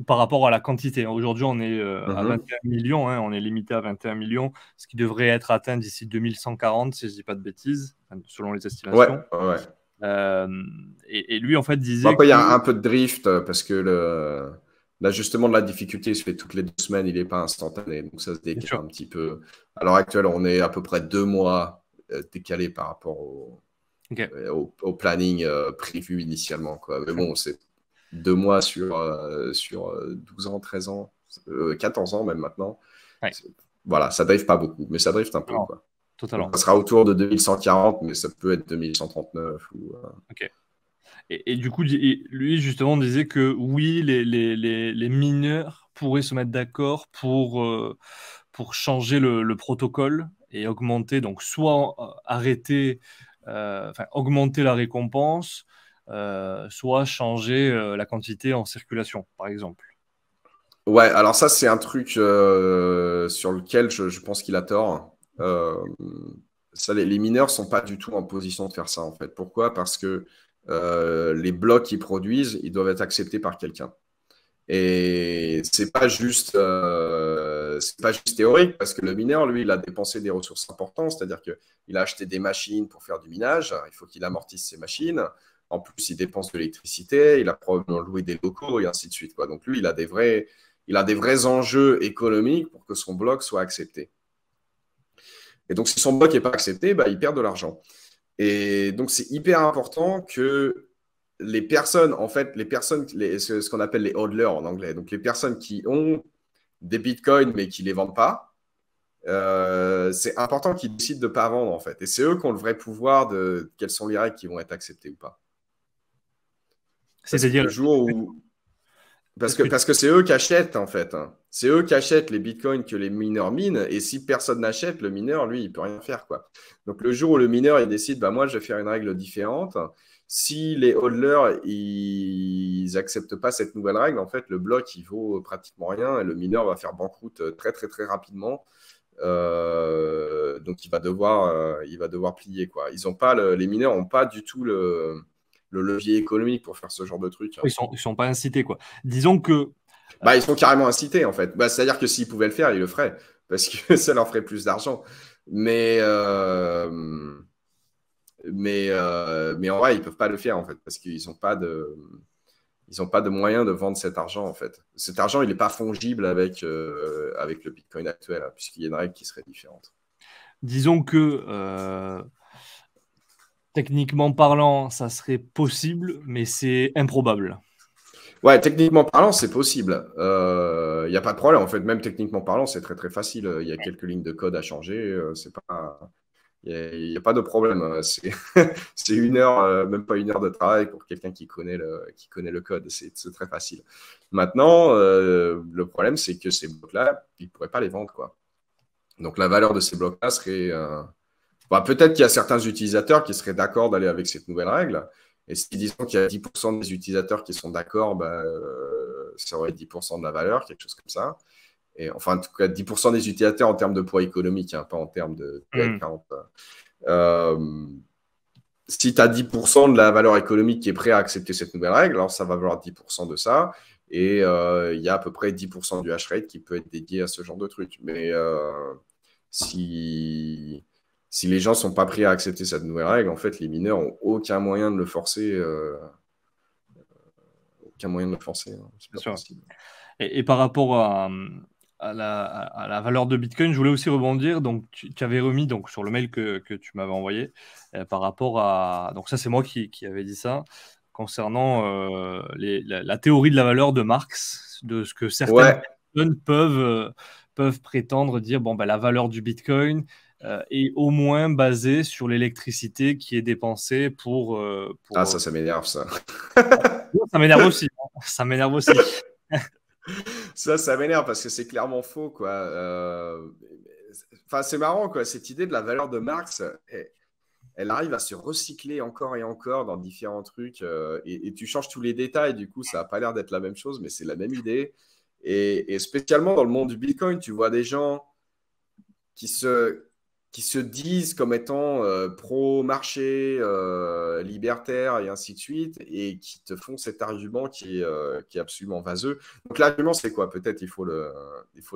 par rapport à la quantité. Aujourd'hui, on est à 21 millions, hein, on est limité à 21 millions, ce qui devrait être atteint d'ici 2140, si je ne dis pas de bêtises, selon les estimations. Ouais. Et lui, en fait, disait après, il y a un peu de drift, parce que l'ajustement de la difficulté il se fait toutes les 2 semaines, il n'est pas instantané, donc ça se décale un petit peu. À l'heure actuelle, on est à peu près 2 mois décalé par rapport au planning prévu initialement, quoi. Mais bon, c'est 2 mois sur 12 ans, 13 ans, 14 ans même maintenant. Ouais. Voilà, ça drift pas beaucoup, mais ça drift un peu, quoi. Totalement. Donc, ça sera autour de 2140, mais ça peut être 2139. Ok. Et du coup, lui, justement, disait que oui, les mineurs pourraient se mettre d'accord pour changer le protocole et augmenter, donc soit arrêter, augmenter la récompense, soit changer la quantité en circulation, par exemple. Ouais, alors ça, c'est un truc sur lequel je pense qu'il a tort. Les mineurs sont pas du tout en position de faire ça, en fait. Pourquoi? Parce que les blocs qu'ils produisent, ils doivent être acceptés par quelqu'un. Et c'est pas juste théorique, parce que le mineur, lui, il a dépensé des ressources importantes, c'est-à-dire qu'il a acheté des machines pour faire du minage, il faut qu'il amortisse ses machines. En plus, il dépense de l'électricité, il a probablement loué des locaux et ainsi de suite, quoi. Donc lui, il a des vrais enjeux économiques pour que son bloc soit accepté. Et donc, si son bloc n'est pas accepté, il perd de l'argent. Et donc, c'est hyper important que les personnes, en fait, ce qu'on appelle les hodlers en anglais, donc les personnes qui ont des bitcoins mais qui ne les vendent pas, c'est important qu'ils décident de ne pas vendre, en fait. Et c'est eux qui ont le vrai pouvoir de quelles sont les règles qui vont être acceptées ou pas. C'est-à-dire le jour où... Parce que c'est eux qui achètent, en fait. C'est eux qui achètent les bitcoins que les mineurs minent. Et si personne n'achète, le mineur, lui, il ne peut rien faire, quoi. Donc, le jour où le mineur, il décide, moi, je vais faire une règle différente. Si les hodlers, ils n'acceptent pas cette nouvelle règle, en fait, le bloc, il vaut pratiquement rien. Et le mineur va faire banqueroute très, très, très rapidement. Donc, il va devoir plier, quoi. Les mineurs n'ont pas du tout le levier économique pour faire ce genre de truc. Ils sont pas incités, quoi. Disons que... Ils sont carrément incités, en fait. C'est-à-dire que s'ils pouvaient le faire, ils le feraient. parce que ça leur ferait plus d'argent. Mais, mais en vrai, ils ne peuvent pas le faire, en fait, parce qu'ils n'ont pas de... Ils n'ont pas de moyen de vendre cet argent, en fait. Cet argent, il n'est pas fongible avec le Bitcoin actuel, hein, puisqu'il y a une règle qui serait différente. Disons que, techniquement parlant, ça serait possible, mais c'est improbable. Ouais, techniquement parlant, c'est possible. Il n'y a pas de problème. En fait, même techniquement parlant, c'est très, très facile. Il y a quelques lignes de code à changer. C'est pas... Il n'y a pas de problème. C'est une heure, même pas une heure de travail pour quelqu'un qui connaît le code. C'est très facile. Maintenant, le problème, c'est que ces blocs-là, ils ne pourraient pas les vendre, quoi. Donc, la valeur de ces blocs-là serait... peut-être qu'il y a certains utilisateurs qui seraient d'accord d'aller avec cette nouvelle règle. Et si disons qu'il y a 10% des utilisateurs qui sont d'accord, ça aurait 10% de la valeur, quelque chose comme ça. Et, enfin, en tout cas, 10% des utilisateurs en termes de poids économique, hein, pas en termes de headcount. Si tu as 10% de la valeur économique qui est prêt à accepter cette nouvelle règle, alors ça va valoir 10% de ça. Et il y a à peu près 10% du hash rate qui peut être dédié à ce genre de truc. Mais si les gens ne sont pas prêts à accepter cette nouvelle règle, en fait, les mineurs n'ont aucun moyen de le forcer. Aucun moyen de le forcer. Hein. C'est pas possible. Et par rapport à la valeur de Bitcoin, je voulais aussi rebondir. Donc, tu avais remis donc, sur le mail que tu m'avais envoyé par rapport à. Donc, ça, c'est moi qui avais dit ça concernant la théorie de la valeur de Marx, de ce que certaines personnes peuvent prétendre dire bon, la valeur du Bitcoin est au moins basée sur l'électricité qui est dépensée pour. Ah, ça m'énerve, ça. Ça m'énerve aussi. Hein. Ça m'énerve aussi. Ça m'énerve parce que c'est clairement faux, quoi. Enfin, c'est marrant, quoi. Cette idée de la valeur de Marx, elle arrive à se recycler encore et encore dans différents trucs. Et tu changes tous les détails, du coup, ça n'a pas l'air d'être la même chose, mais c'est la même idée. Et spécialement dans le monde du Bitcoin, tu vois des gens qui se disent comme étant pro-marché, libertaire et ainsi de suite, et qui te font cet argument qui est absolument vaseux. Donc l'argument, c'est quoi? Peut-être il faut le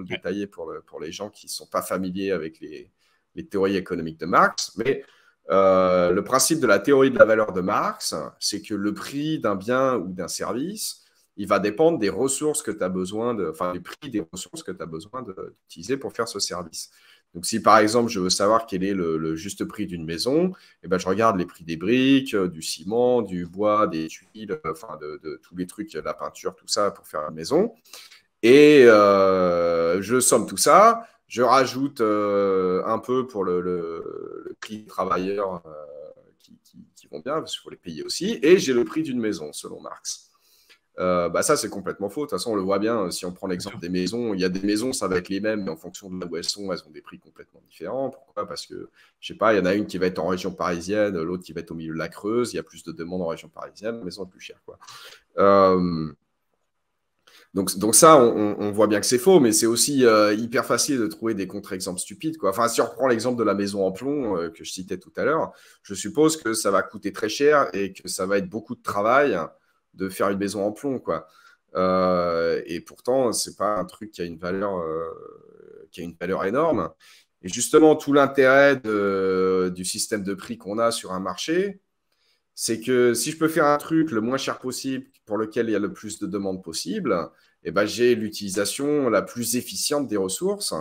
détailler pour les gens qui ne sont pas familiers avec les théories économiques de Marx, mais le principe de la théorie de la valeur de Marx, c'est que le prix d'un bien ou d'un service, il va dépendre des ressources que tu as besoin du prix des ressources que tu as besoin d'utiliser pour faire ce service. Donc, si par exemple, je veux savoir quel est le juste prix d'une maison, je regarde les prix des briques, du ciment, du bois, des tuiles, de tous les trucs, la peinture, tout ça pour faire une maison. Et je somme tout ça, je rajoute un peu pour le prix des travailleurs qui vont bien, parce qu'il faut les payer aussi, et j'ai le prix d'une maison, selon Marx. Ça, c'est complètement faux. De toute façon, on le voit bien. Si on prend l'exemple des maisons, il y a des maisons, ça va être les mêmes, mais en fonction de là où elles sont, elles ont des prix complètement différents. Pourquoi? Parce que, je sais pas, il y en a une qui va être en région parisienne, l'autre qui va être au milieu de la Creuse. Il y a plus de demandes en région parisienne, la maison est plus chère, quoi. Donc ça, on voit bien que c'est faux, mais c'est aussi hyper facile de trouver des contre-exemples stupides, quoi. Enfin, si on reprend l'exemple de la maison en plomb que je citais tout à l'heure, je suppose que ça va coûter très cher et que ça va être beaucoup de travail de faire une maison en plomb, quoi. Et pourtant, c'est pas un truc qui a une valeur énorme. Et justement, tout l'intérêt du système de prix qu'on a sur un marché, c'est que si je peux faire un truc le moins cher possible pour lequel il y a le plus de demandes possible, j'ai l'utilisation la plus efficiente des ressources.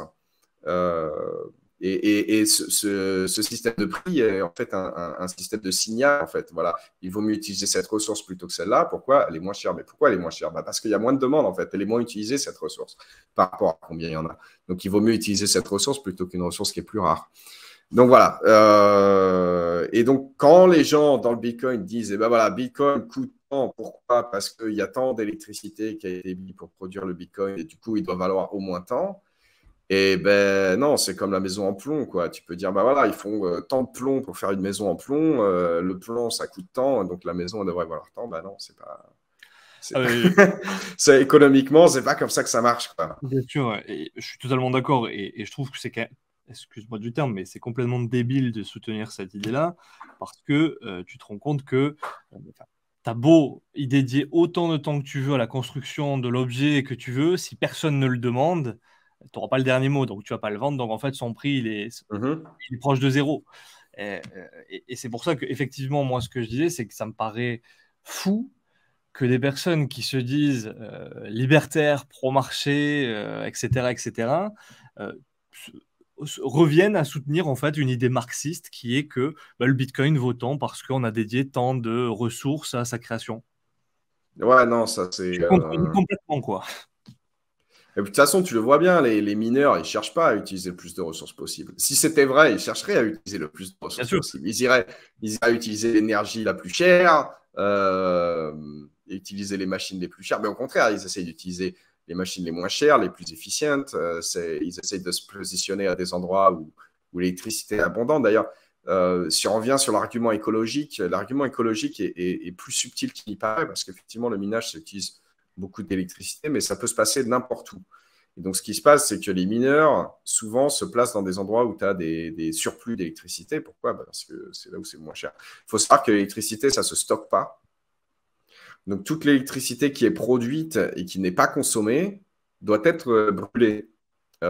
Et ce système de prix est en fait un système de signal. En fait, voilà, il vaut mieux utiliser cette ressource plutôt que celle-là. Pourquoi? Elle est moins chère. Mais pourquoi elle est moins chère? Parce qu'il y a moins de demandes, en fait. Elle est moins utilisée, cette ressource, par rapport à combien il y en a. Donc, il vaut mieux utiliser cette ressource plutôt qu'une ressource qui est plus rare. Donc voilà. Et donc, quand les gens dans le Bitcoin disent, Bitcoin coûte tant, pourquoi? Parce qu'il y a tant d'électricité qui a été mise pour produire le Bitcoin et du coup, il doit valoir au moins tant. Et non, c'est comme la maison en plomb, quoi. Tu peux dire, ils font tant de plomb pour faire une maison en plomb. Le plomb, ça coûte tant, donc la maison, elle devrait valoir tant. Non, c'est pas. Économiquement, c'est pas comme ça que ça marche, quoi. Bien sûr, et je suis totalement d'accord. Et je trouve que c'est excuse-moi du terme, mais c'est complètement débile de soutenir cette idée-là, parce que tu te rends compte que tu as beau y dédier autant de temps que tu veux à la construction de l'objet que tu veux, si personne ne le demande, n'auras pas le dernier mot, donc tu ne vas pas le vendre. Donc en fait, son prix, il est proche de zéro. Et c'est pour ça qu'effectivement, moi, ce que je disais, c'est que ça me paraît fou que des personnes qui se disent libertaires, pro-marché, etc., etc., euh, reviennent à soutenir en fait une idée marxiste qui est que le Bitcoin vaut tant parce qu'on a dédié tant de ressources à sa création. Ouais, non, ça c'est. Je contredis complètement, quoi. Et puis, de toute façon, tu le vois bien, les mineurs, ils ne cherchent pas à utiliser le plus de ressources possible. Si c'était vrai, ils chercheraient à utiliser le plus de Bien ressources sûr. possible. Ils iraient utiliser l'énergie la plus chère, utiliser les machines les plus chères. Mais au contraire, ils essayent d'utiliser les machines les moins chères, les plus efficientes. Ils essayent de se positionner à des endroits où l'électricité est abondante. D'ailleurs, si on revient sur l'argument écologique est plus subtil qu'il n'y paraît, parce qu'effectivement, le minage s'utilise beaucoup d'électricité, mais ça peut se passer n'importe où. Et donc, ce qui se passe, c'est que les mineurs, souvent, se placent dans des endroits où tu as des surplus d'électricité. Pourquoi? Parce que c'est là où c'est moins cher. Il faut savoir que l'électricité, ça ne se stocke pas. Donc, toute l'électricité qui est produite et qui n'est pas consommée doit être brûlée. Et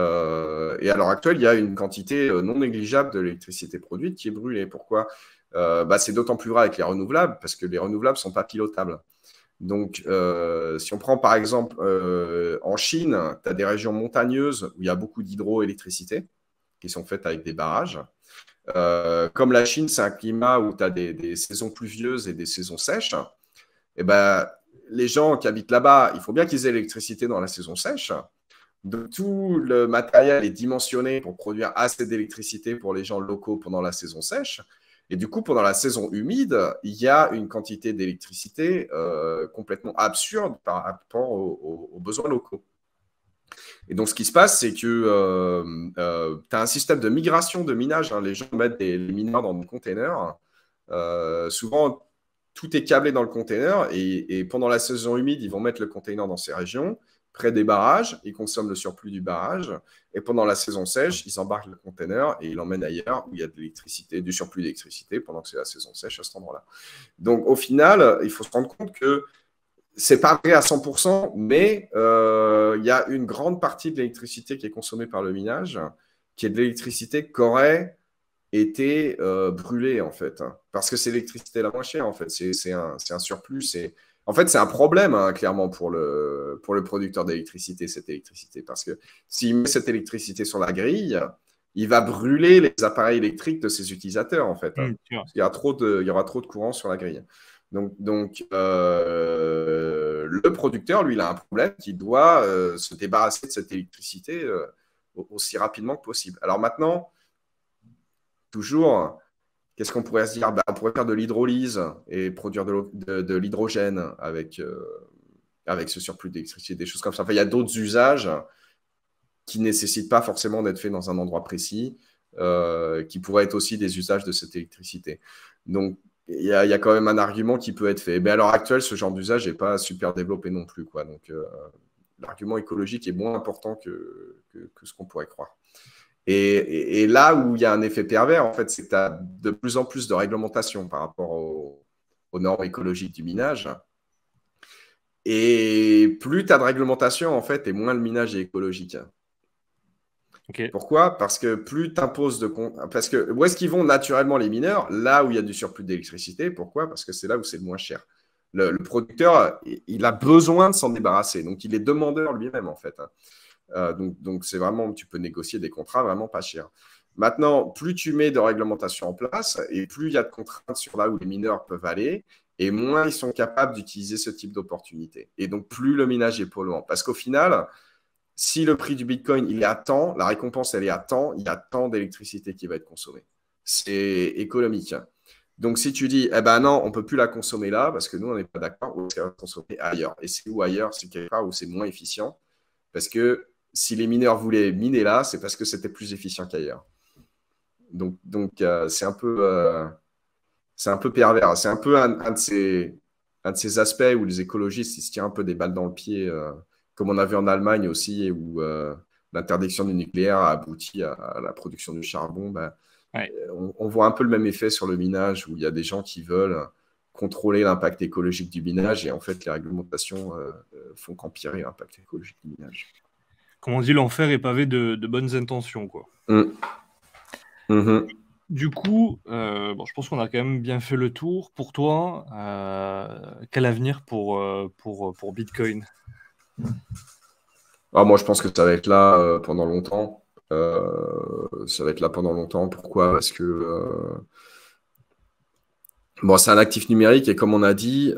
à l'heure actuelle, il y a une quantité non négligeable de l'électricité produite qui est brûlée. Pourquoi? C'est d'autant plus vrai avec les renouvelables, parce que les renouvelables ne sont pas pilotables. Donc, si on prend par exemple en Chine, tu as des régions montagneuses où il y a beaucoup d'hydroélectricité qui sont faites avec des barrages. Comme la Chine, c'est un climat où tu as des saisons pluvieuses et des saisons sèches. Et ben, les gens qui habitent là-bas, il faut bien qu'ils aient l'électricité dans la saison sèche. Donc, tout le matériel est dimensionné pour produire assez d'électricité pour les gens locaux pendant la saison sèche. Et du coup, pendant la saison humide, il y a une quantité d'électricité complètement absurde par rapport aux besoins locaux. Et donc, ce qui se passe, c'est que tu as un système de migration de minage. Hein. Les gens mettent les mineurs dans des containers. Souvent, tout est câblé dans le container. Et pendant la saison humide, ils vont mettre le container dans ces régions, près des barrages. Ils consomment le surplus du barrage. Et pendant la saison sèche, ils embarquent le container et ils l'emmènent ailleurs où il y a de l'électricité, du surplus d'électricité pendant que c'est la saison sèche à cet endroit-là. Donc, au final, il faut se rendre compte que c'est pas vrai à 100%, mais il y a une grande partie de l'électricité qui est consommée par le minage, qui est de l'électricité qui aurait été brûlée, en fait. Hein, parce que c'est l'électricité la moins chère, en fait. C'est un surplus. En fait, c'est un problème, hein, clairement, pour le producteur d'électricité, cette électricité. Parce que s'il met cette électricité sur la grille, il va brûler les appareils électriques de ses utilisateurs, en fait. Hein, parce qu'il y aura trop de courant sur la grille. Donc le producteur, lui, il a un problème qu'il doit se débarrasser de cette électricité aussi rapidement que possible. Alors maintenant, toujours, qu'est-ce qu'on pourrait se dire? On pourrait faire de l'hydrolyse et produire de l'hydrogène avec ce surplus d'électricité, des choses comme ça. Enfin, il y a d'autres usages qui ne nécessitent pas forcément d'être faits dans un endroit précis, qui pourraient être aussi des usages de cette électricité. Donc, il y a quand même un argument qui peut être fait. Mais à l'heure actuelle, ce genre d'usage n'est pas super développé non plus, quoi. Donc, l'argument écologique est moins important que ce qu'on pourrait croire. Et là où il y a un effet pervers, en fait, c'est que tu as de plus en plus de réglementation par rapport aux normes écologiques du minage. Et plus tu as de réglementation, en fait, et moins le minage est écologique. Okay. Pourquoi? Parce que plus tu imposes de... Parce que où est-ce qu'ils vont naturellement les mineurs? Là où il y a du surplus d'électricité. Pourquoi? Parce que c'est là où c'est le moins cher. Le producteur, il a besoin de s'en débarrasser. Donc, il est demandeur lui-même, en fait. Donc, c'est vraiment... Tu peux négocier des contrats vraiment pas chers. Maintenant, plus tu mets de réglementation en place et plus il y a de contraintes sur là où les mineurs peuvent aller et moins ils sont capables d'utiliser ce type d'opportunité. Et donc, plus le minage est polluant. Parce qu'au final... Si le prix du Bitcoin, il est à temps, la récompense, elle est à temps, il y a tant d'électricité qui va être consommée. C'est économique. Donc, si tu dis, eh ben non, on ne peut plus la consommer là, parce que nous, on n'est pas d'accord, on va la consommer ailleurs. Et c'est où ailleurs? C'est quelque part où c'est moins efficient. Parce que si les mineurs voulaient miner là, c'est parce que c'était plus efficient qu'ailleurs. Donc c'est un peu pervers. C'est un peu un de ces aspects où les écologistes ils se tirent un peu des balles dans le pied. Comme on a vu en Allemagne aussi, où l'interdiction du nucléaire a abouti à la production du charbon, ouais. on voit un peu le même effet sur le minage, où il y a des gens qui veulent contrôler l'impact écologique du minage, et en fait, les réglementations font qu'empirer l'impact écologique du minage. comme on dit, l'enfer est pavé de bonnes intentions, quoi. Mhm. Du coup, bon, je pense qu'on a quand même bien fait le tour. Pour toi, quel avenir pour Bitcoin? Moi, je pense que ça va être là pendant longtemps. Ça va être là pendant longtemps. Pourquoi? Parce que bon, c'est un actif numérique et comme on a dit,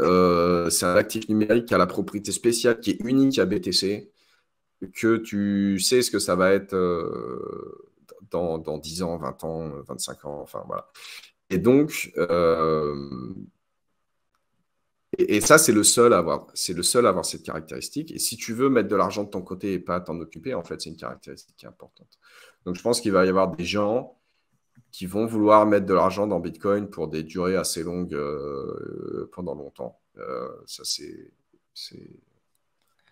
c'est un actif numérique qui a la propriété spéciale qui est unique à BTC, que tu sais ce que ça va être dans 10 ans, 20 ans, 25 ans, enfin voilà. Et donc, et ça, c'est le seul à avoir. C'est le seul à avoir cette caractéristique. Et si tu veux mettre de l'argent de ton côté et pas t'en occuper, en fait, c'est une caractéristique qui est importante. Donc, je pense qu'il va y avoir des gens qui vont vouloir mettre de l'argent dans Bitcoin pour des durées assez longues pendant longtemps. Ça, c'est...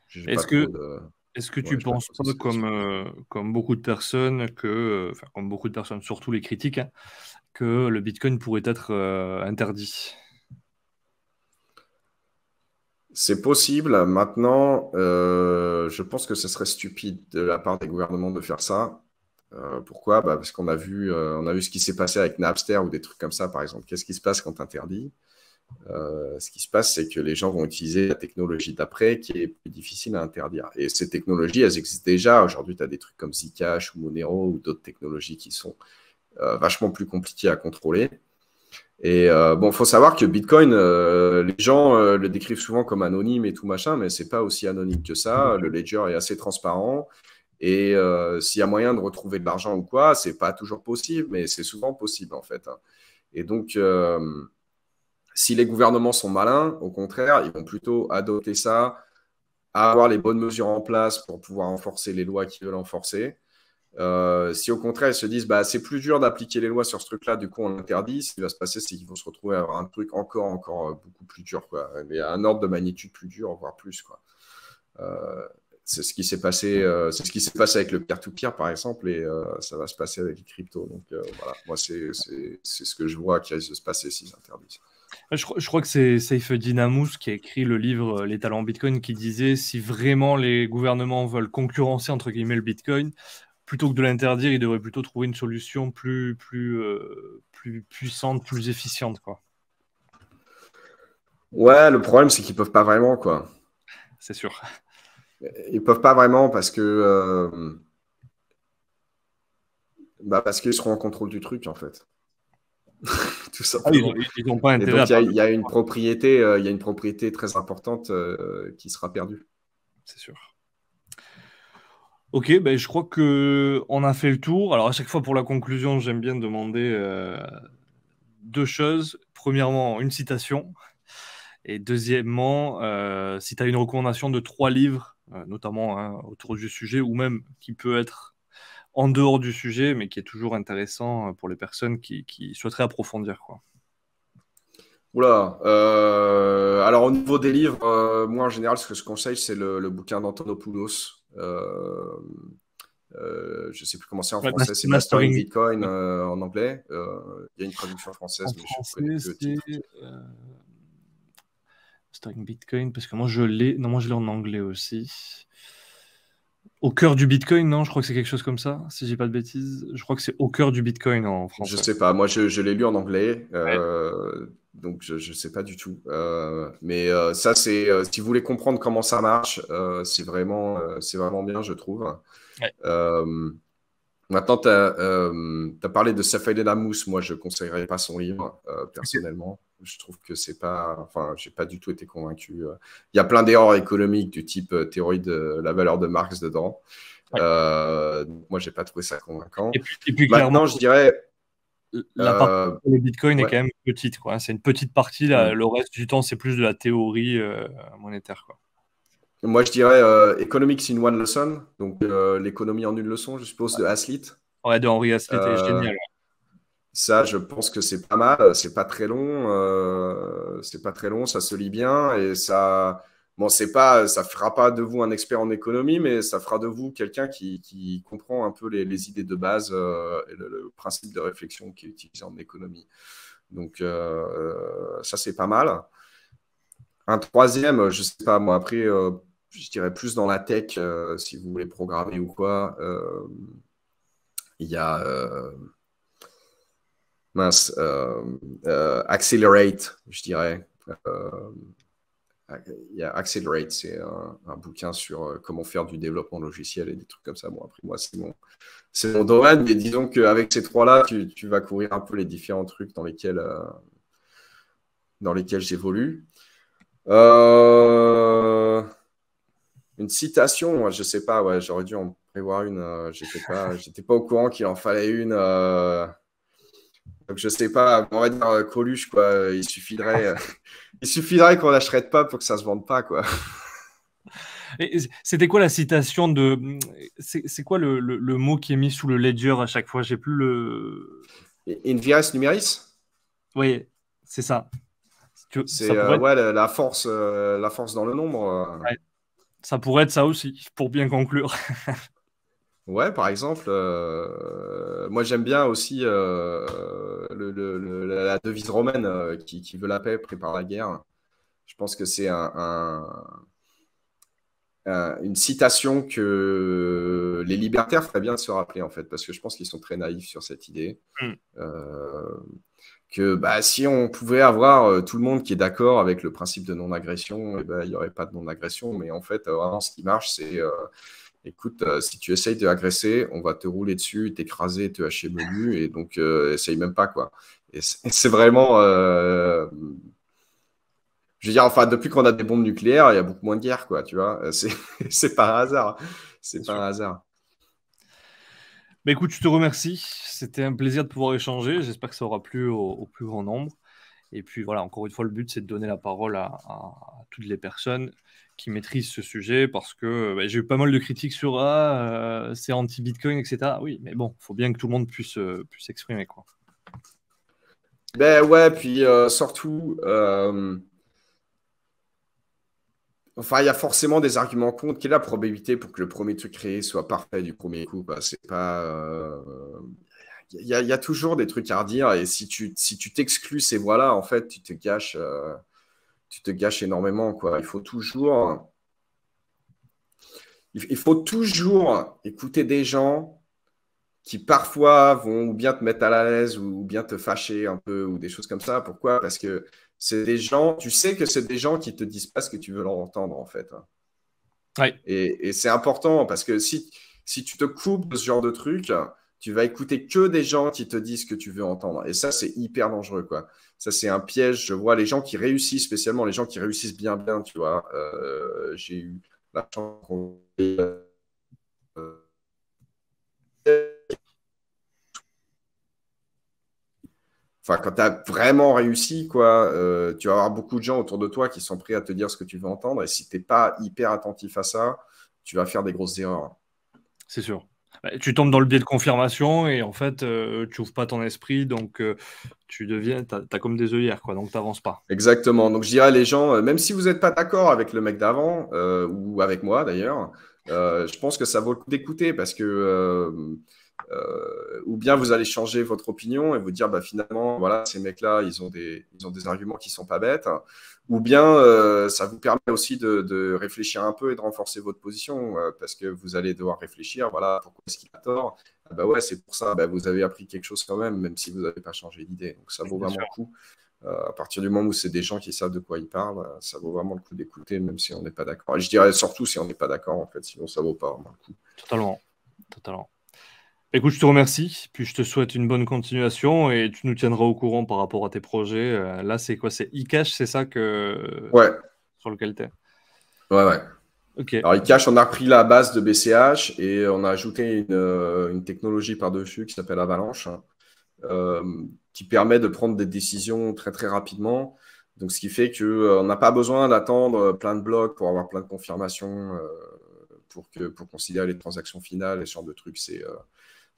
J'ai pas Est-ce que, trop de... est-ce que Ouais, tu j'ai pas penses trop pas, d'explications. comme beaucoup de personnes, enfin, comme beaucoup de personnes, surtout les critiques, hein, que le Bitcoin pourrait être interdit? C'est possible. Maintenant, je pense que ce serait stupide de la part des gouvernements de faire ça. Pourquoi? Parce on a vu ce qui s'est passé avec Napster ou des trucs comme ça, par exemple. Qu'est-ce qui se passe quand tu interdis? Ce qui se passe, c'est que les gens vont utiliser la technologie d'après qui est plus difficile à interdire. Et ces technologies, elles existent déjà. Aujourd'hui, tu as des trucs comme Zcash ou Monero ou d'autres technologies qui sont vachement plus compliquées à contrôler. Et bon, faut savoir que Bitcoin, les gens le décrivent souvent comme anonyme et tout machin, mais c'est pas aussi anonyme que ça. Le ledger est assez transparent. Et s'il y a moyen de retrouver de l'argent ou quoi, c'est pas toujours possible, mais c'est souvent possible en fait. Et donc, si les gouvernements sont malins, au contraire, ils vont plutôt adopter ça, avoir les bonnes mesures en place pour pouvoir enforcer les lois qui veulent enforcer. Si au contraire ils se disent c'est plus dur d'appliquer les lois sur ce truc-là, du coup on l'interdit, ce qui va se passer, c'est qu'ils vont se retrouver à avoir un truc encore beaucoup plus dur, quoi. Mais à un ordre de magnitude plus dur, voire plus, quoi. C'est ce qui s'est passé, avec le peer-to-peer par exemple, et ça va se passer avec les cryptos. Donc voilà, moi c'est ce que je vois qui risque de se passer s'ils interdisent. Je crois que c'est Saif Dinamous qui a écrit le livre Les talents Bitcoin qui disait si vraiment les gouvernements veulent concurrencer entre guillemets le Bitcoin, plutôt que de l'interdire, ils devraient plutôt trouver une solution plus puissante, plus efficiente, quoi. Ouais, le problème c'est qu'ils peuvent pas vraiment, quoi. C'est sûr. Ils peuvent pas vraiment parce que parce qu'ils seront en contrôle du truc en fait. Tout Ah, simplement. ils ont pas Et intérêt à donc, pas. il y a une propriété, très importante qui sera perdue. C'est sûr. Ok, ben, je crois que on a fait le tour. Alors à chaque fois pour la conclusion, j'aime bien demander deux choses. Premièrement, une citation. Et deuxièmement, si tu as une recommandation de trois livres, notamment hein, autour du sujet, ou même qui peut être en dehors du sujet, mais qui est toujours intéressant pour les personnes qui souhaiteraient approfondir, quoi. Oula. Alors, au niveau des livres, moi, en général, ce que je conseille, c'est le bouquin d'Antonopoulos. Je ne sais plus comment c'est en Ouais, français, c'est Mastering Mastering. Bitcoin en anglais. Il y a une traduction En française, mais je ne connais français, plus le c'est titre. Mastering Bitcoin, parce que moi je l'ai. Non, moi je l'ai en anglais aussi. Au cœur du Bitcoin, non, je crois que c'est quelque chose comme ça, si j'ai pas de bêtises. Je crois que c'est au cœur du Bitcoin en Je français. sais pas. Moi, je l'ai lu en anglais, Ouais. donc je ne sais pas du tout. Mais ça, c'est si vous voulez comprendre comment ça marche, c'est vraiment bien, je trouve. Ouais. Euh, Maintenant, tu as parlé de Safaï Mousse. Moi, je ne conseillerais pas son livre, Ok. personnellement. Je trouve que c'est pas. Enfin, j'ai pas du tout été convaincu. Il y a plein d'erreurs économiques du type théorie de la valeur de Marx dedans. Ouais. Moi, j'ai pas trouvé ça convaincant. Et puis clairement, Maintenant, je dirais. la partie euh, sur le Bitcoin est ouais. quand même petite, quoi. C'est une petite partie, là. Hmm. Le reste du temps, c'est plus de la théorie monétaire, quoi. Moi, je dirais Economics in One Lesson, donc l'économie en une leçon, je suppose, de Hazlitt. Ouais, de Henri Hazlitt est Euh, génial. Ça, je pense que c'est pas mal. C'est pas très long. C'est pas très long. Ça se lit bien et ça. Bon, c'est pas, ça fera pas de vous un expert en économie, mais ça fera de vous quelqu'un qui comprend un peu les idées de base et le principe de réflexion qui est utilisé en économie. Donc ça, c'est pas mal. Un troisième, je sais pas moi. Après, je dirais plus dans la tech, si vous voulez programmer ou quoi. Il y a Accelerate, je dirais. Il y a Accelerate, c'est un bouquin sur comment faire du développement logiciel et des trucs comme ça. Bon, après, moi, c'est mon domaine, mais disons qu'avec ces trois-là, tu vas courir un peu les différents trucs dans lesquels j'évolue. Une citation, moi, je sais pas, ouais, j'aurais dû en prévoir une. J'étais pas au courant qu'il en fallait une. Donc je sais pas, on va dire Coluche, quoi. Il suffirait qu'on l'achète pas pour que ça se vende pas, quoi. Et c'était quoi la citation de. C'est quoi le mot qui est mis sous le ledger à chaque fois? J'ai plus le. In vires numéris? Oui, c'est ça. C'est Ça pourrait être... ouais, la force dans le nombre. Ouais. Ça pourrait être ça aussi, pour bien conclure. Ouais, par exemple, moi j'aime bien aussi la devise romaine qui veut la paix, prépare la guerre. Je pense que c'est une citation que les libertaires feraient bien de se rappeler, en fait, parce que je pense qu'ils sont très naïfs sur cette idée. Que bah, si on pouvait avoir tout le monde qui est d'accord avec le principe de non-agression, eh ben, il n'y aurait pas de non-agression. Mais en fait, vraiment, ce qui marche, c'est écoute, si tu essayes de agresser, on va te rouler dessus, t'écraser, te hacher menu, et donc essaye même pas, quoi. Et c'est vraiment. Je veux dire, enfin, depuis qu'on a des bombes nucléaires, il y a beaucoup moins de guerres, quoi, tu vois. C'est pas un hasard. C'est pas un hasard. Bah écoute, je te remercie. C'était un plaisir de pouvoir échanger. J'espère que ça aura plu au plus grand nombre. Et puis voilà, encore une fois, le but, c'est de donner la parole à toutes les personnes qui maîtrisent ce sujet parce que bah, j'ai eu pas mal de critiques sur c'est anti-Bitcoin, etc. Oui, mais bon, il faut bien que tout le monde puisse s'exprimer, quoi. Ben ouais, puis surtout, enfin, il y a forcément des arguments contre. Quelle est la probabilité pour que le premier truc créé soit parfait du premier coup, quoi? C'est pas. Il y a toujours des trucs à redire et si tu t'exclus ces voies-là, en fait, tu te gâches énormément, quoi. Il faut toujours écouter des gens qui parfois vont ou bien te mettre à l'aise ou bien te fâcher un peu ou des choses comme ça. Pourquoi? Parce que c'est des gens, tu sais que c'est des gens qui te disent pas ce que tu veux leur entendre, en fait. Ouais. Et c'est important parce que si tu te coupes de ce genre de truc, tu vas écouter que des gens qui te disent ce que tu veux entendre. Et ça, c'est hyper dangereux, quoi. Ça, c'est un piège. Je vois les gens qui réussissent, spécialement les gens qui réussissent bien, tu vois. J'ai eu la chance enfin, quand tu as vraiment réussi, quoi, tu vas avoir beaucoup de gens autour de toi qui sont prêts à te dire ce que tu veux entendre. Et si tu n'es pas hyper attentif à ça, tu vas faire des grosses erreurs. C'est sûr. Tu tombes dans le biais de confirmation et en fait, tu ouvres pas ton esprit, donc t'as comme des œillères, quoi, donc t'avances pas. Exactement. Donc, je dirais à les gens, même si vous n'êtes pas d'accord avec le mec d'avant, ou avec moi d'ailleurs, je pense que ça vaut le coup d'écouter parce que, ou bien vous allez changer votre opinion et vous dire, bah, finalement, voilà, ces mecs-là, ils ont des arguments qui sont pas bêtes. Ou bien ça vous permet aussi de réfléchir un peu et de renforcer votre position parce que vous allez devoir réfléchir, voilà, pourquoi est-ce qu'il a tort? Ah bah ouais, c'est pour ça, bah, vous avez appris quelque chose quand même si vous n'avez pas changé d'idée. Donc, ça vaut Bien vraiment sûr. le coup. À partir du moment où c'est des gens qui savent de quoi ils parlent, ça vaut vraiment le coup d'écouter, même si on n'est pas d'accord. Et je dirais surtout si on n'est pas d'accord, en fait, sinon ça vaut pas vraiment le coup. Totalement. Totalement. Écoute, je te remercie, puis je te souhaite une bonne continuation et tu nous tiendras au courant par rapport à tes projets. Là, c'est quoi? C'est eCash, c'est ça Ouais, sur lequel tu es? ouais. Ok, Alors, eCash, on a repris la base de BCH et on a ajouté une technologie par-dessus qui s'appelle Avalanche, euh, qui permet de prendre des décisions très, très rapidement. Donc, ce qui fait qu'on n'a pas besoin d'attendre plein de blocs pour avoir plein de confirmations pour considérer les transactions finales et ce genre de trucs.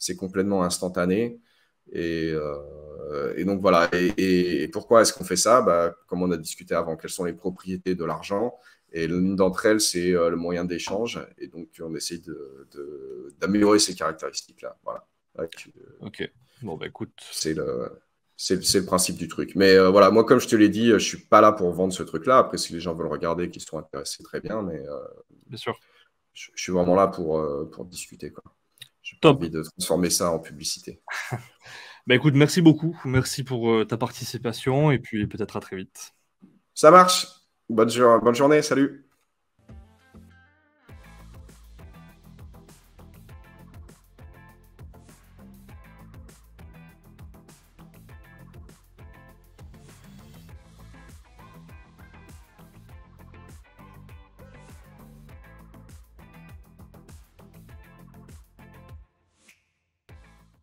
C'est complètement instantané. Et donc voilà. Et pourquoi est-ce qu'on fait ça? Bah, comme on a discuté avant, quelles sont les propriétés de l'argent? Et l'une d'entre elles, c'est le moyen d'échange. Et donc, on essaye d'améliorer ces caractéristiques-là. Voilà. ok. Bon, bah écoute. C'est le principe du truc. Mais voilà, moi, comme je te l'ai dit, je ne suis pas là pour vendre ce truc-là. Après, si les gens veulent regarder, qu'ils sont intéressés, très bien. Mais bien sûr. Je suis vraiment là pour discuter, quoi. J'ai pas Top. envie de transformer ça en publicité. Bah écoute, merci beaucoup. Merci pour ta participation et puis peut-être à très vite. Ça marche. Bonne journée. Salut.